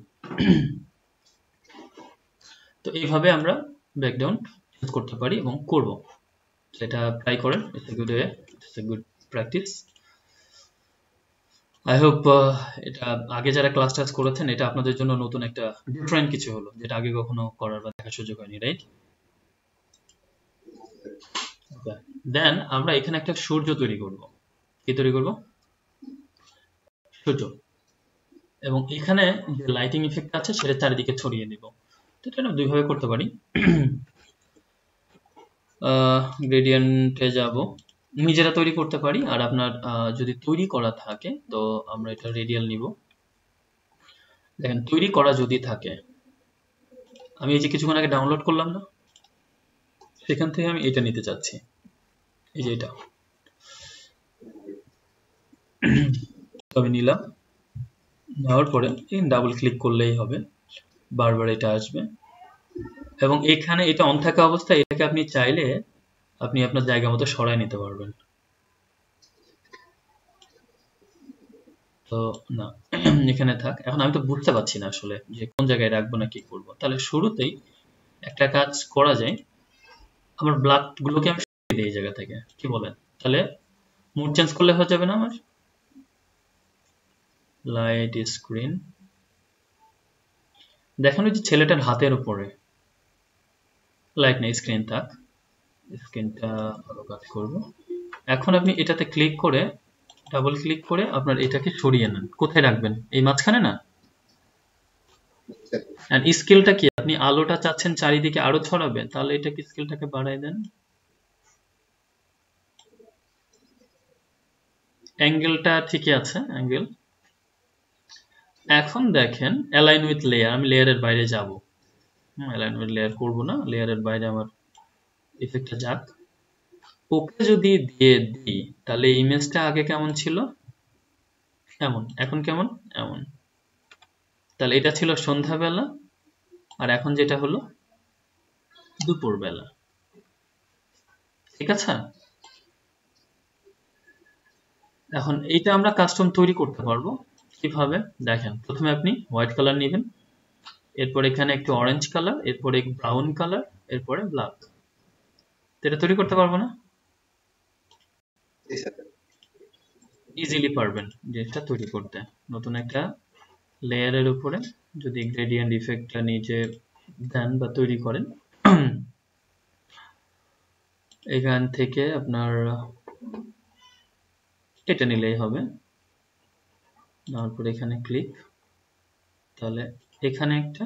তো এইভাবে আমরা ব্যাকগ্রাউন্ড চেঞ্জ করতে পারি এবং করব। এটা ট্রাই করেন, it's a good way, it's a good practice. I hope এটা আগে যারা ক্লাস টাস করেছেন এটা আপনাদের জন্য নতুন একটা ডিফারেন্ট কিছু হলো, যেটা আগে কখনো করার বা দেখার সুযোগ হয়নি, রাইট? দেন আমরা এখানে একটা সূর্য তৈরি করব। কি তৈরি করব? সূর্য। এবং এখানে যে লাইটিং ইফেক্ট আছে সেটা চারিদিকে ছড়িয়ে দিব। তো এটা আমরা দুইভাবে করতে পারি। গ্রেডিয়েন্টে যাব, নিজেরা তৈরি করতে পারি, আর আপনার যদি তৈরি করা থাকে তো আমরা এটা রেডিয়াল নিব। দেখেন তৈরি করা যদি থাকে, আমি এই যে কিছুক্ষণ আগে ডাউনলোড করলাম না, সেখান থেকে আমি এটা নিতে চাচ্ছি, এই যে এটা আমি নিলাম। নেওয়ার পরে ডাবল ক্লিক করলেই হবে, বারবার এটা আসবে। এবং এখানে এটা অন থাকা অবস্থায় এটাকে আপনি চাইলে আপনি আপনার জায়গা মতো সরায় নিতে পারবেন। তো না, এখানে থাক। এখন আমি তো বুঝতে পারছি না আসলে যে কোন জায়গায় রাখবো না কি করবো। তাহলে শুরুতেই একটা কাজ করা যায়, আমার ব্লাড গুলোকে আমি সরিয়ে দিই এই জায়গা থেকে, কি বলেন? তাহলে মুড চেঞ্জ করলে হয়ে যাবে না আমার? লাইট স্ক্রিন, দেখেন ওই যে ছেলেটার হাতের উপরে লাইট নেই, স্ক্রিন থাক, স্ক্রিনটা ভালো কাজ করবো। এখন আপনি এটাতে ক্লিক করে, ডাবল ক্লিক করে আপনার এটাকে সরিয়ে নেন। কোথায় রাখবেন? এই মাঝখানে না? আর স্কেলটা কি, আপনি আলোটা চাচ্ছেন চারিদিকে আরো ছড়াবেন, তাহলে এটাকে স্কেলটাকে বাড়ায় দেন। অ্যাঙ্গেলটা ঠিকই আছে, অ্যাঙ্গেল। এখন দেখেন অ্যালাইন উইথ লেয়ার, আমি লেয়ারের বাইরে যাব, অ্যালাইনমেন্ট লেয়ার করব না, লেয়ারের বাইরে আমার ইফেক্টটা যাক। ওকে যদি দিয়ে দিই তাহলে ইমেজটা আগে কেমন ছিল, এমন, এখন কেমন, এমন। তাহলে এটা ছিল সন্ধ্যাবেলা, আর এখন যেটা হলো দুপুরবেলা, ঠিক আছে। এখন এইটা আমরা কাস্টম তৈরি করতে পারবো কিভাবে, দেখেন প্রথমে আপনি হোয়াইট কালার নেবেন, এরপর এখানে একটু অরেঞ্জ কালার, এরপরে ব্রাউন কালার, এরপরে ব্ল্যাক। এটা তৈরি করতে পারবো না? ইজিলি পারবেন যেটা তৈরি করতে। নতুন একটা লেয়ারের উপরে যদি গ্রেডিয়েন্ট ইফেক্টটা নিজে দেন বা তৈরি করেন, এখান থেকে আপনার এটা নিলেই হবে। তারপর এখানে ক্লিক, তাহলে এখানে একটা,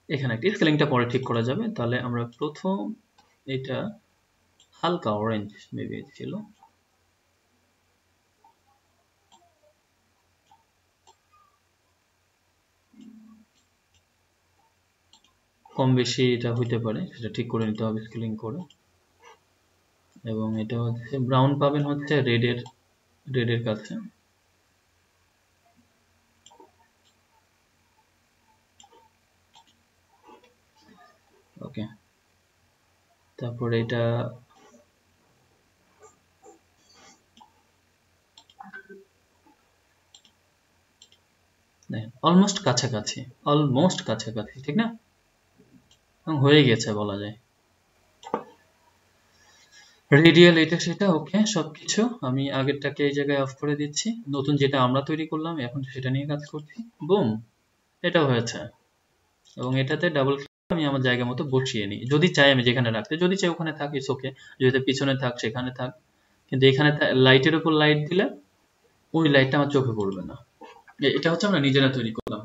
এখানে একটা, স্কেলিংটা পরে ঠিক করা যাবে। তাহলে আমরা প্রথম এটা হালকা অরেঞ্জ মেবি ছিল, কম বেশি এটা হইতে পারে, সেটা ঠিক করে নিতে হবে স্কেলিং করে। এবং এটা হচ্ছে ব্রাউন পাবেন হচ্ছে রেডের কাছে। ওকে, তারপরে এটা অলমোস্ট কাছাকাছি, ঠিক না? হয়ে গেছে বলা যায়। রেডিয়াল এটা সেটা ওকে, সবকিছু আমি আগেরটাকে এই জায়গায় অফ করে দিচ্ছি, নতুন যেটা আমরা তৈরি করলাম এখন সেটা নিয়ে কাজ করছি। বুম, এটা হয়েছে। এবং এটাতে ডাবল ক্লিক আমি আমার জায়গা মতো বসিয়ে নিই, যদি চাই আমি যেখানে রাখতে, যদি চাই ওখানে থাক ইটস ওকে, যদি পিছনে থাক সেখানে থাক। কিন্তু এখানে লাইটের উপর লাইট দিলে ওই লাইটটা আমার চোখে পড়বে না। এটা হচ্ছে আমরা নিজেরা তৈরি করলাম।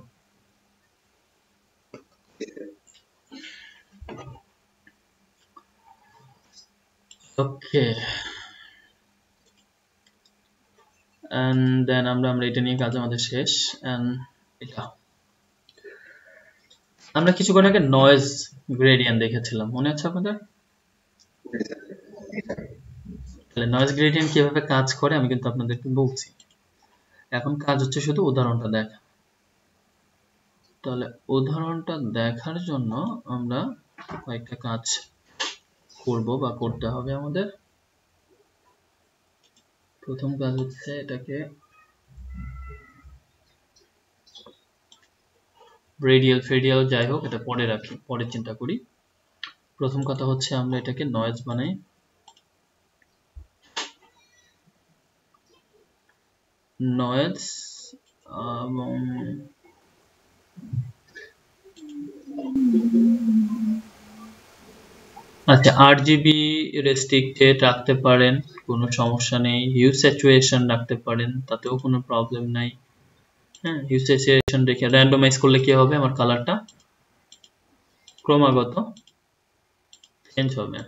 ওকে, এন্ড দেন আমরা এটা নিয়ে কাজ আমাদের শেষ। এন্ড এটা আমরা কিছুক্ষণ আগে নয়েজ গ্রেডিয়েন্ট দেখেছিলাম, মনে আছে আপনাদের? তাহলে নয়েজ গ্রেডিয়েন্ট কিভাবে কাজ করে আমি কিন্তু আপনাদেরকে বলছি। এখন কাজ হচ্ছে শুধু উদাহরণটা দেখা। তাহলে উদাহরণটা দেখার জন্য আমরা কয়েকটা কাজ করব বা করতে হবে আমাদের। প্রথম কাজ হচ্ছে এটাকে রেডিয়াল ফেডিয়াল যাই হোক এটা পরে রাখি, পরে চিন্তা করি। প্রথম কথা হচ্ছে আমরা এটাকে নয়েজ বানাই। নয়েজ আচ্ছা, RGB রেস্ট্রিক্টেড রাখতে পারেন, কোনো সমস্যা নেই। হিউ স্যাচুরেশন রাখতে পারেন, তাতেও কোনো প্রবলেম নাই। হ্যাঁ, হিউ স্যাচুরেশন রেখে র্যান্ডমাইজ করলে কি হবে, আমার কালারটা ক্রমাগত চেঞ্জ হবে।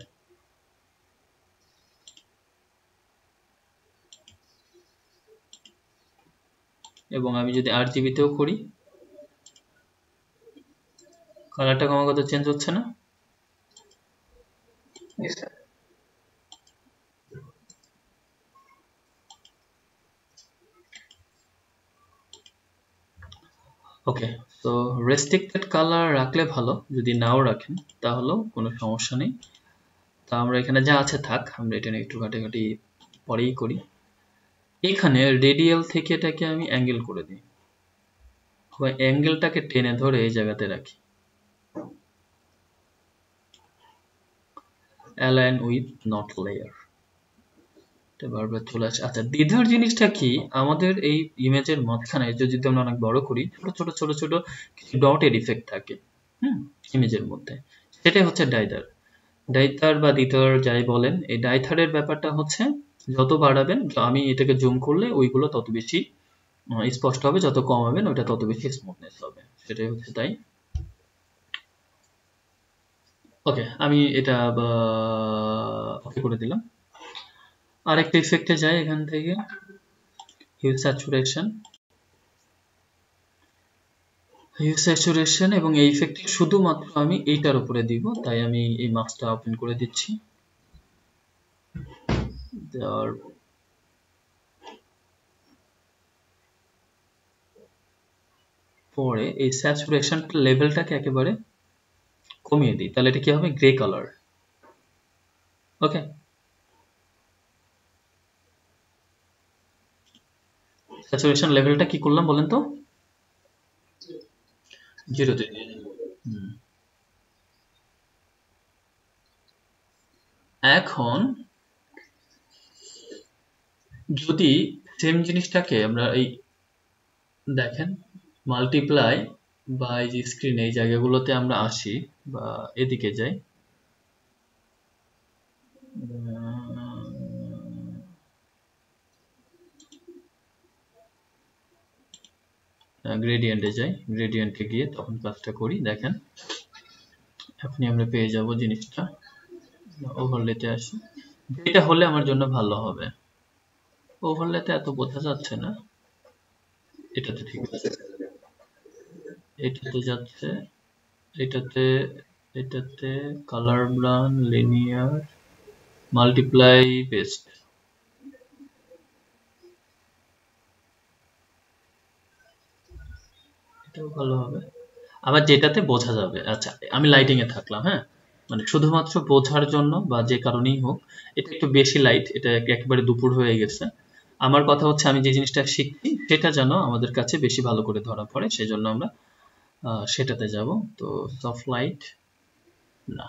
এবং আমি যদি RGB তেও করি, কালারটা ক্রমাগত চেঞ্জ হচ্ছে না? ওকে, তো রেস্ট্রিক্টেড কালার রাখলে ভালো, যদি নাও রাখেন তাহলেও কোনো সমস্যা নেই। তা আমরা এখানে যা আছে থাক, আমরা এটা নিয়ে একটু ঘাটাঘাটি পরেই করি। এখানে রেডিয়াল থেকে এটাকে আমি অ্যাঙ্গেল করে দিই, অ্যাঙ্গেলটাকে টেনে ধরে এই জায়গাতে রাখি, অ্যালাইন উইথ নট লেয়ার। এটা বারবার চলে আসে। আচ্ছা, দ্বিধার জিনিসটা কি, আমাদের এই ইমেজের মাঝখানে যদি আমরা অনেক বড় করি, ছোট ছোট ছোট ছোট কিছু ডটের ইফেক্ট থাকে ইমেজের মধ্যে, সেটাই হচ্ছে ডাইথার। ডাইথার বা দ্বিধার যাই বলেন, এই ডাইথারের ব্যাপারটা হচ্ছে যত বাড়াবেন, আমি এটাকে জুম করলে ওইগুলো তত বেশি স্পষ্ট হবে, যত কমাবেন ওইটা তত বেশি স্মুথনেস হবে, সেটাই হচ্ছে তাই। ওকে, আমি এটা ওকে করে দিলাম। আরেকটা ইফেক্টে যাই, এখান থেকে হিউ স্যাচুরেশন। হিউ স্যাচুরেশন এবং এই ইফেক্ট শুধুমাত্র আমি এইটার উপরে দিব, তাই আমি এই মাস্কটা ওপেন করে দিচ্ছি। দেওয়ার পরে এই স্যাচুরেশন লেভেলটাকে একেবারে কমিয়ে দিই, তাহলে এটা কি হবে, গ্রে কালার। ওকে, স্যাচুরেশন লেভেলটা কি করলাম বলেন তো, 0-তে। এখন যদি সেম জিনিসটাকে আমরা এই দেখেন মাল্টিপ্লাই বা এই যে স্ক্রিন এই জায়গাগুলোতে আমরা আসি বা এদিকে যাই, গ্রেডিয়েন্টে যাই, গ্রেডিয়েন্টে গিয়ে তখন কাজটা করি, দেখেন এখনই আমরা পেয়ে যাব জিনিসটা। ওভারলেতে আসি, এটা হলে আমার জন্য ভালো হবে। ওভারলেতে এত বোঝা যাচ্ছে না, এটাতে ঠিক আছে, এটাতে যাচ্ছে, এটাতে এটাতে colour burn linear multiply paste, এটাও ভালো হবে। আবার যেটাতে বোঝা যাবে, আচ্ছা আমি লাইটিং এ থাকলাম, হ্যাঁ মানে শুধুমাত্র বোঝার জন্য বা যে কারণেই হোক, এটা একটু বেশি লাইট, এটা একেবারে দুপুর হয়ে গেছে। আমার কথা হচ্ছে আমি যে জিনিসটা শিখছি সেটা যেন আমাদের কাছে বেশি ভালো করে ধরা পড়ে, সেজন্য আমরা সেটাতে যাব। তো সফট লাইট না,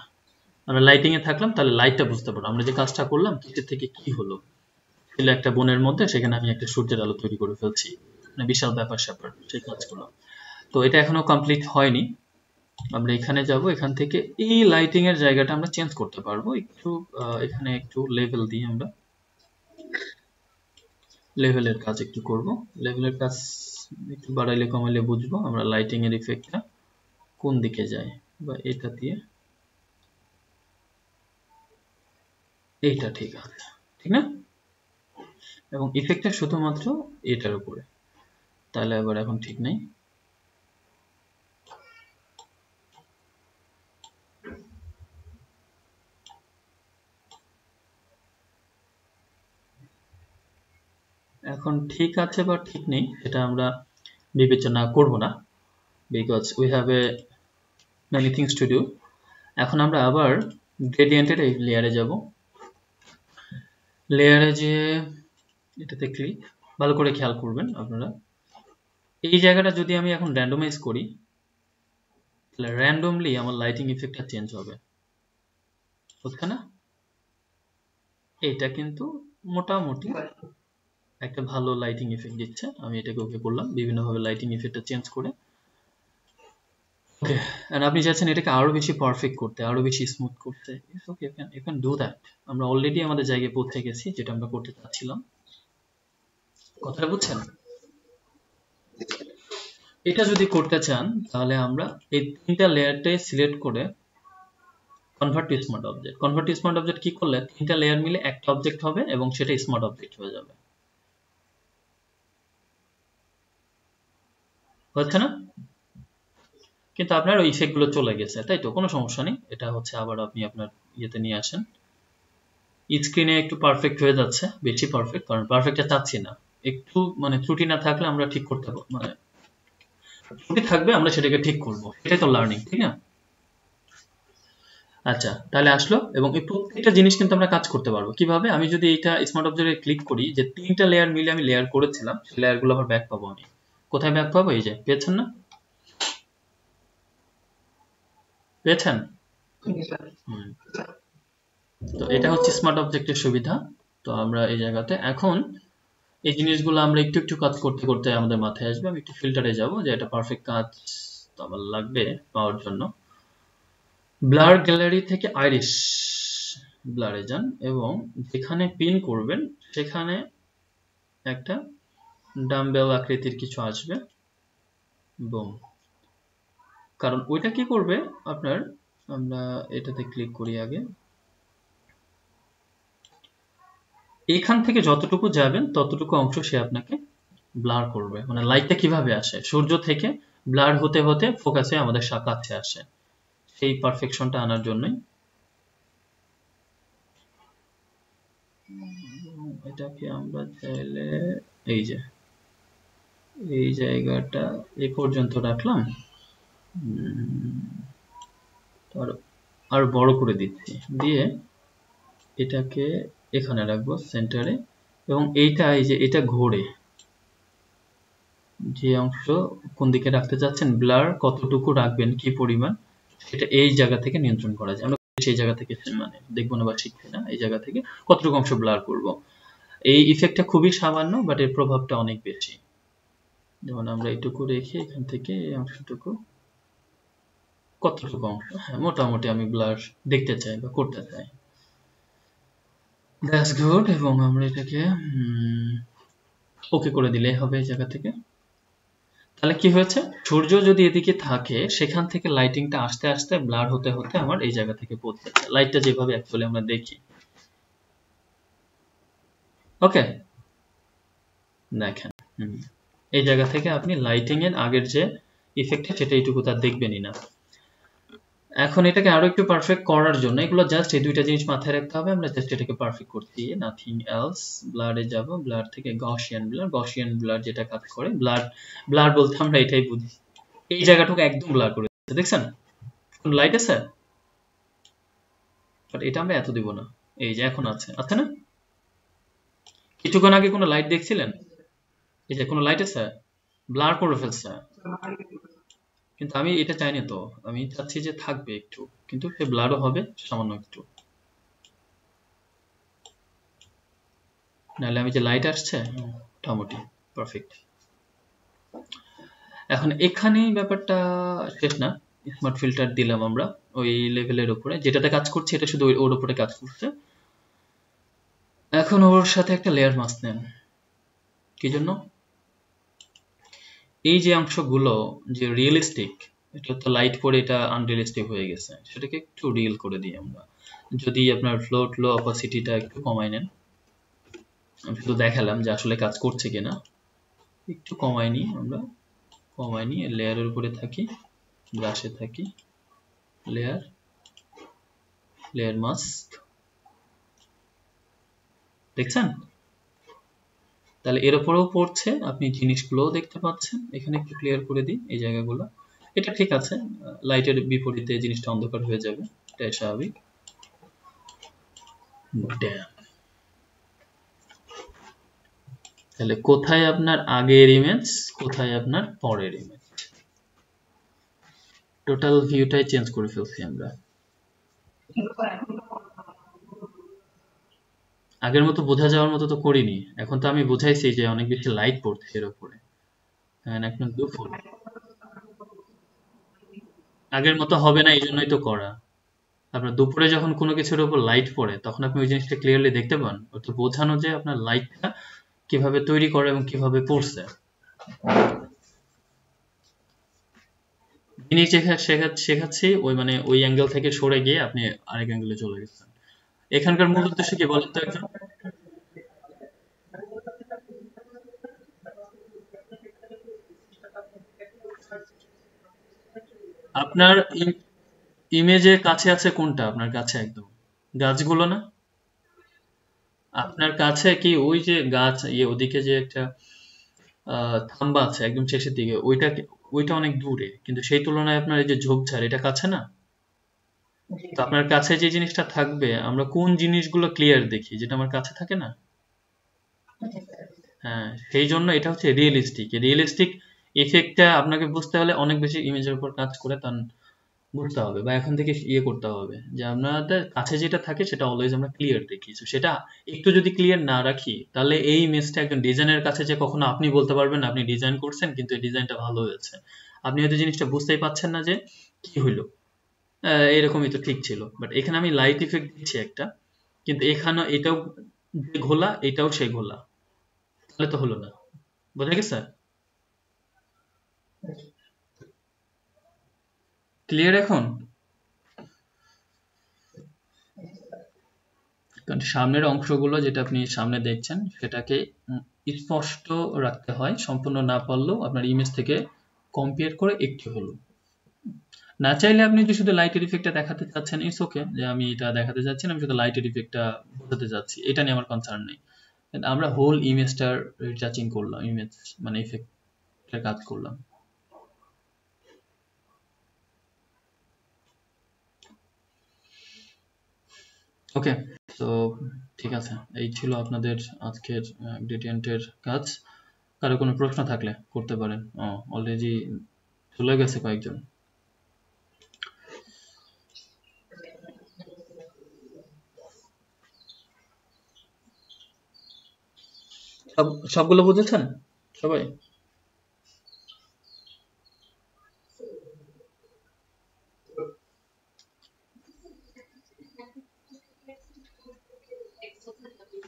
আমরা লাইটিং এ থাকলাম, তাহলে লাইটটা বুঝতে পারবো আমরা যে কাজটা করলাম কিসের থেকে কি হলো। ছিল একটা বনের মধ্যে, সেখানে আমি একটা সূর্যের আলো তৈরি করে ফেলছি, মানে বিশাল ব্যাপার স্যাপার সেই কাজগুলো। তো এটা এখনো কমপ্লিট হয়নি, আমরা এখানে যাব, এখান থেকে এই লাইটিং এর জায়গাটা আমরা চেঞ্জ করতে পারবো একটু। এখানে একটু লেভেল দিই, আমরা লেভেলের কাজ একটু করব, লেভেলের কাজ একটু বাড়াইলে কমাইলে বুঝবো আমরা লাইটিং এর ইফেক্টটা কোন দিকে যায়, বা এটা দিয়ে, এইটা ঠিক আছে, ঠিক না? এবং ইফেক্টটা শুধুমাত্র এটার উপরে, তাহলে আবার এখন ঠিক নেই। এখন ঠিক আছে বা ঠিক নেই এটা আমরা বিবেচনা করব না, because we have a many things to do. এখন আমরা আবার গ্রেডিয়েন্টের এই লেয়ারে যাব, লেয়ারে যে এটাতে ক্লিক, ভালো করে খেয়াল করবেন আপনারা, এই জায়গাটা যদি আমি এখন র্যান্ডমাইজ করি তাহলে র্যান্ডমলি আমার লাইটিং ইফেক্টটা চেঞ্জ হবে, হচ্ছে না? এটা কিন্তু মোটামুটি একটা ভালো লাইটিং ইফেক্ট দিচ্ছে। আমি এটাকে ওকে করলাম, বিভিন্নভাবে লাইটিং ইফেক্টটা চেঞ্জ করে। ওকে, এন্ড আপনি চাচ্ছেন এটাকে আরো বেশি পারফেক্ট করতে, আরো বেশি স্মুথ করতে, it's okay, you can do that. আমরা অলরেডি আমাদের জায়গায় পৌঁছে গেছি যেটা আমরা করতে চাচ্ছিলাম, কথাটা বুঝছেন? এটা যদি করতে চান তাহলে আমরা এই তিনটা লেয়ারটাই সিলেক্ট করে convert to smart object, convert to smart object কি করলে তিনটা লেয়ার মিলে একটা অবজেক্ট হবে এবং সেটা স্মার্ট অবজেক্ট হয়ে যাবে, হচ্ছে না? কিন্তু আপনার ওই ইফেক্ট গুলো চলে গেছে, তাই তো, কোনো সমস্যা নেই। এটা হচ্ছে আবার আপনি আপনার ইয়েতে নিয়ে আসেন, স্ক্রিনে একটু পারফেক্ট হয়ে যাচ্ছে, বেশি পারফেক্ট, কারণ পারফেক্টটা চাচ্ছি না, একটু মানে ত্রুটি না থাকলে আমরা ঠিক করতে পারবো, মানে ত্রুটি থাকবে আমরা সেটাকে ঠিক করব, এটাই তো লার্নিং, ঠিক না? আচ্ছা তাহলে আসলো, এবং এই প্রত্যেকটা জিনিস কিন্তু আমরা কাজ করতে পারবো কিভাবে, আমি যদি এটা স্মার্ট অবজেক্টে ক্লিক করি, যে তিনটা লেয়ার মিলে আমি লেয়ার করেছিলাম সেই লেয়ারগুলো আবার ব্যাক পাবো, আমি কোথায় ব্যাক পাবো, এই যে পেয়েছেন না, পেয়েছেন? তো এটা হচ্ছে স্মার্ট অবজেক্টের সুবিধা। তো আমরা এই জায়গাতে এখন এই জিনিসগুলো আমরা একটু একটু কাজ করতে করতে আমাদের মাথায় আসবে। আমি একটু ফিল্টারে যাব, যে এটা পারফেক্ট কাজ তো আমার লাগবে পাওয়ার জন্য। ব্লার গ্যালারি থেকে আইরিশ ব্লারে যান এবং যেখানে পিন করবেন সেখানে একটা ডাম্বেল আকৃতির কিছু আসবে, বুম। কারণ ওইটা কি করবে আপনার, আমরা এটাতে ক্লিক করি আগে, এখান থেকে যতটুকু যাবেন ততটুকু অংশ সে আপনাকে ব্লার করবে। মানে লাইটটা কিভাবে আসে, সূর্য থেকে ব্লার হতে হতে ফোকাসে আমাদের কাছে আসে। সেই পারফেকশনটা আনার জন্যই এটাকে আমরা চাইলে এই জায়গাটা এই পর্যন্ত রাখলাম, আর বড় করে দিচ্ছি, দিয়ে এটাকে এখানে রাখবো সেন্টারে, এবং এটা ঘোরে, যে অংশ কোন দিকে রাখতে চাচ্ছেন, ব্লার কতটুকু রাখবেন, কি পরিমাণ, সেটা এই জায়গা থেকে নিয়ন্ত্রণ করা যায়। আমরা সেই জায়গা থেকে মানে দেখবো না বা শিখছি না, এই জায়গা থেকে কতটুকু অংশ ব্লার করব। এই ইফেক্টটা খুবই সামান্য, বাট এর প্রভাবটা অনেক বেশি। যেমন আমরা এইটুকু রেখে এখান থেকে এই অংশটুকু, কতটুকু অংশ, হ্যাঁ মোটামুটি আমি ব্লার দেখতে চাই বা করতে চাই। That's good. এবং আমরা এটাকে ওকে করে দিলেই হবে এই জায়গা থেকে। তাহলে কি হয়েছে, সূর্য যদি এদিকে থাকে, সেখান থেকে লাইটিংটা আস্তে আস্তে ব্লার হতে হতে আমার এই জায়গা থেকে পৌঁছেছে, লাইটটা যেভাবে অ্যাকচুয়ালি আমরা দেখি। ওকে, দেখেন এই জায়গা থেকে আপনি লাইটিং এর আগের যে ইফেক্ট সেটা এইটুকু তার দেখবেনই না। এখন এটাকে আরো একটু পারফেক্ট করার জন্য এগুলো জাস্ট এই দুইটা জিনিস মাথায় রাখতে হবে। আমরা জাস্ট এটাকে পারফেক্ট করছি, নাথিং এলস। ব্লারে যাব, ব্লার থেকে গসিয়ান ব্লার যেটা কাজ করে, ব্লার বলতে আমরা এটাই বুঝি। এই জায়গাটুকু একদম ব্লার করে দিচ্ছে, দেখছেন কোন লাইট আছে, বাট এটা আমরা এত দিব না। এই যে এখন আছে না, কিছুক্ষণ আগে কোনো লাইট দেখছিলেন, এই যে কোনো লাইট আছে, ব্লার করে ফেলছে। কিন্তু আমি এটা চাইনি, তো আমি চাচ্ছি যে থাকবে একটু, কিন্তু সে ব্লারও হবে সামান্য একটু, নাহলে আমি যে লাইট আসছে মোটামুটি পারফেক্ট। এখন এখানে ব্যাপারটা শেষ না, স্মার্ট ফিল্টার দিলাম আমরা ওই লেভেলের উপরে, যেটাতে কাজ করছে এটা শুধু ওর উপরে কাজ করছে। এখন ওর সাথে একটা লেয়ার মাস্ক নেন। কি জন্য? এই যে অংশগুলো যে রিয়েলিস্টিক, এটা তো লাইট পরে এটা আনরিয়েলিস্টিক হয়ে গেছে, সেটাকে একটু রিয়েল করে দিই আমরা। যদি আপনার ফ্লোট লো অপাসিটিটা একটু কমাই নেন, আমি শুধু দেখালাম যে আসলে কাজ করছে কিনা। একটু কমাই নিই আমরা, কমাই নিই, লেয়ারের উপরে থাকি, ব্রাশে থাকি, লেয়ার মাস্ক, দেখছেন? তাহলে এর উপরেও পড়ছে, আপনি জিনিসগুলোও দেখতে পাচ্ছেন। এখানে একটু ক্লিয়ার করে দিই এই জায়গাগুলো, এটা ঠিক আছে, লাইটের বিপরীতে জিনিসটা অন্ধকার হয়ে যাবে, এটাই স্বাভাবিক। তাহলে কোথায় আপনার আগের ইমেজ, কোথায় আপনার পরের ইমেজ, টোটাল ভিউটাই চেঞ্জ করে ফেলছি আমরা। আগের মতো বোঝা যাওয়ার মতো তো করিনি, এখন তো আমি বুঝাইছি যে অনেক বেশি লাইট পড়ছে এর উপরে, এখন দুপুর, আগের মতো হবে না, এই জন্যই তো করা। আপনার দুপুরে যখন কোনো কিছুর উপর লাইট পড়ে তখন আপনি ওই জিনিসটা ক্লিয়ারলি দেখতে পান, ওটা বোঝানো যে আপনার লাইটটা কিভাবে তৈরি করে এবং কিভাবে পড়ছে। জিনিস শেখাচ্ছি ওই মানে ওই অ্যাঙ্গেল থেকে সরে গিয়ে আপনি আরেক অ্যাঙ্গেলে চলে গেছেন। এখানকার মূল উদ্দেশ্য কি বলেন তো একজন? আপনার ইমেজের কাছে আছে কোনটা আপনার কাছে? একদম গাছগুলো না? আপনার কাছে কি ওই যে গাছ ওদিকে যে একটা থাম্বা আছে একদম শেষের দিকে, ওইটা অনেক দূরে, কিন্তু সেই তুলনায় আপনার এই যে ঝোপঝাড় এটা কাছে না? তো আপনার কাছে যে জিনিসটা থাকবে, আমরা কোন জিনিসগুলো ক্লিয়ার দেখি, যেটা আমার কাছে থাকে না। হ্যাঁ, সেই জন্য এটা হচ্ছে রিয়েলিস্টিক ইফেক্টটা আপনাকে বুঝতে হলে অনেক বেশি ইমেজের উপর কাজ করে তার বুঝতে হবে, বা এখন থেকে করতে হবে যে আপনাদের কাছে যেটা থাকে সেটা অলওয়েজ আমরা ক্লিয়ার দেখি। তো সেটা একটু যদি ক্লিয়ার না রাখি, তাহলে এই ইমেজটা একজন ডিজাইনের কাছে যে কখনো আপনি বলতে পারবেন না আপনি ডিজাইন করছেন কিন্তু এই ডিজাইনটা ভালো হয়েছে, আপনি হয়তো জিনিসটা বুঝতেই পারছেন না যে কি হইলো, এরকমই তো ঠিক ছিল। বাট এখানে আমি লাইট ইফেক্ট দিচ্ছি একটা, কিন্তু এখানে এটাও যে ঘোলা এটাও সেই ঘোলা, তাহলে তো হলো না। বোঝা গেছে? ক্লিয়ার এখন? কারণ সামনের অংশগুলো যেটা আপনি সামনে দেখছেন সেটাকে স্পষ্ট রাখতে হয়, সম্পূর্ণ না পারলেও আপনার ইমেজ থেকে কম্পেয়ার করে একটু হলো। না চাইলে আপনি যদি শুধু লাইটের ইফেক্টটা দেখাতে চাচ্ছেন, ইটস ওকে, যে আমি এটা দেখাতে চাচ্ছি না, আমি শুধু লাইটের ইফেক্টটা বোঝাতে চাচ্ছি, এটা নিয়ে আমার কনসার্ন নেই। আমরা হোল ইমেজটার রিটাচিং করলাম, ইমেজ মানে ইফেক্টের কাজ করলাম। ওকে, তো ঠিক আছে, এই ছিল আপনাদের আজকের গ্রেডিয়েন্টের কাজ। কারো কোনো প্রশ্ন থাকলে করতে পারেন। অলরেডি চলে গেছে কয়েকজন। সবগুলো বুঝেছেন সবাই?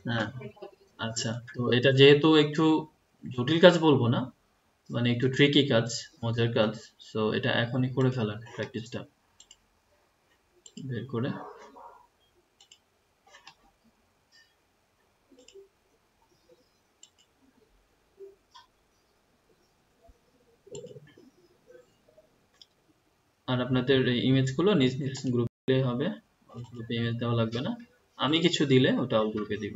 হ্যাঁ, আচ্ছা, তো এটা যেহেতু একটু জটিল কাজ বলবো না, মানে একটু ট্রিকি কাজ, মজার কাজ, সো এটা এখনই করে ফেলেন প্র্যাকটিসটা বের করে। আর আপনাদের ইমেজগুলো নিজ নিজ গ্রুপে হবে, গ্রুপে ইমেজ দেওয়া লাগবে না, আমি কিছু দিলে ওটা গ্রুপে দিব।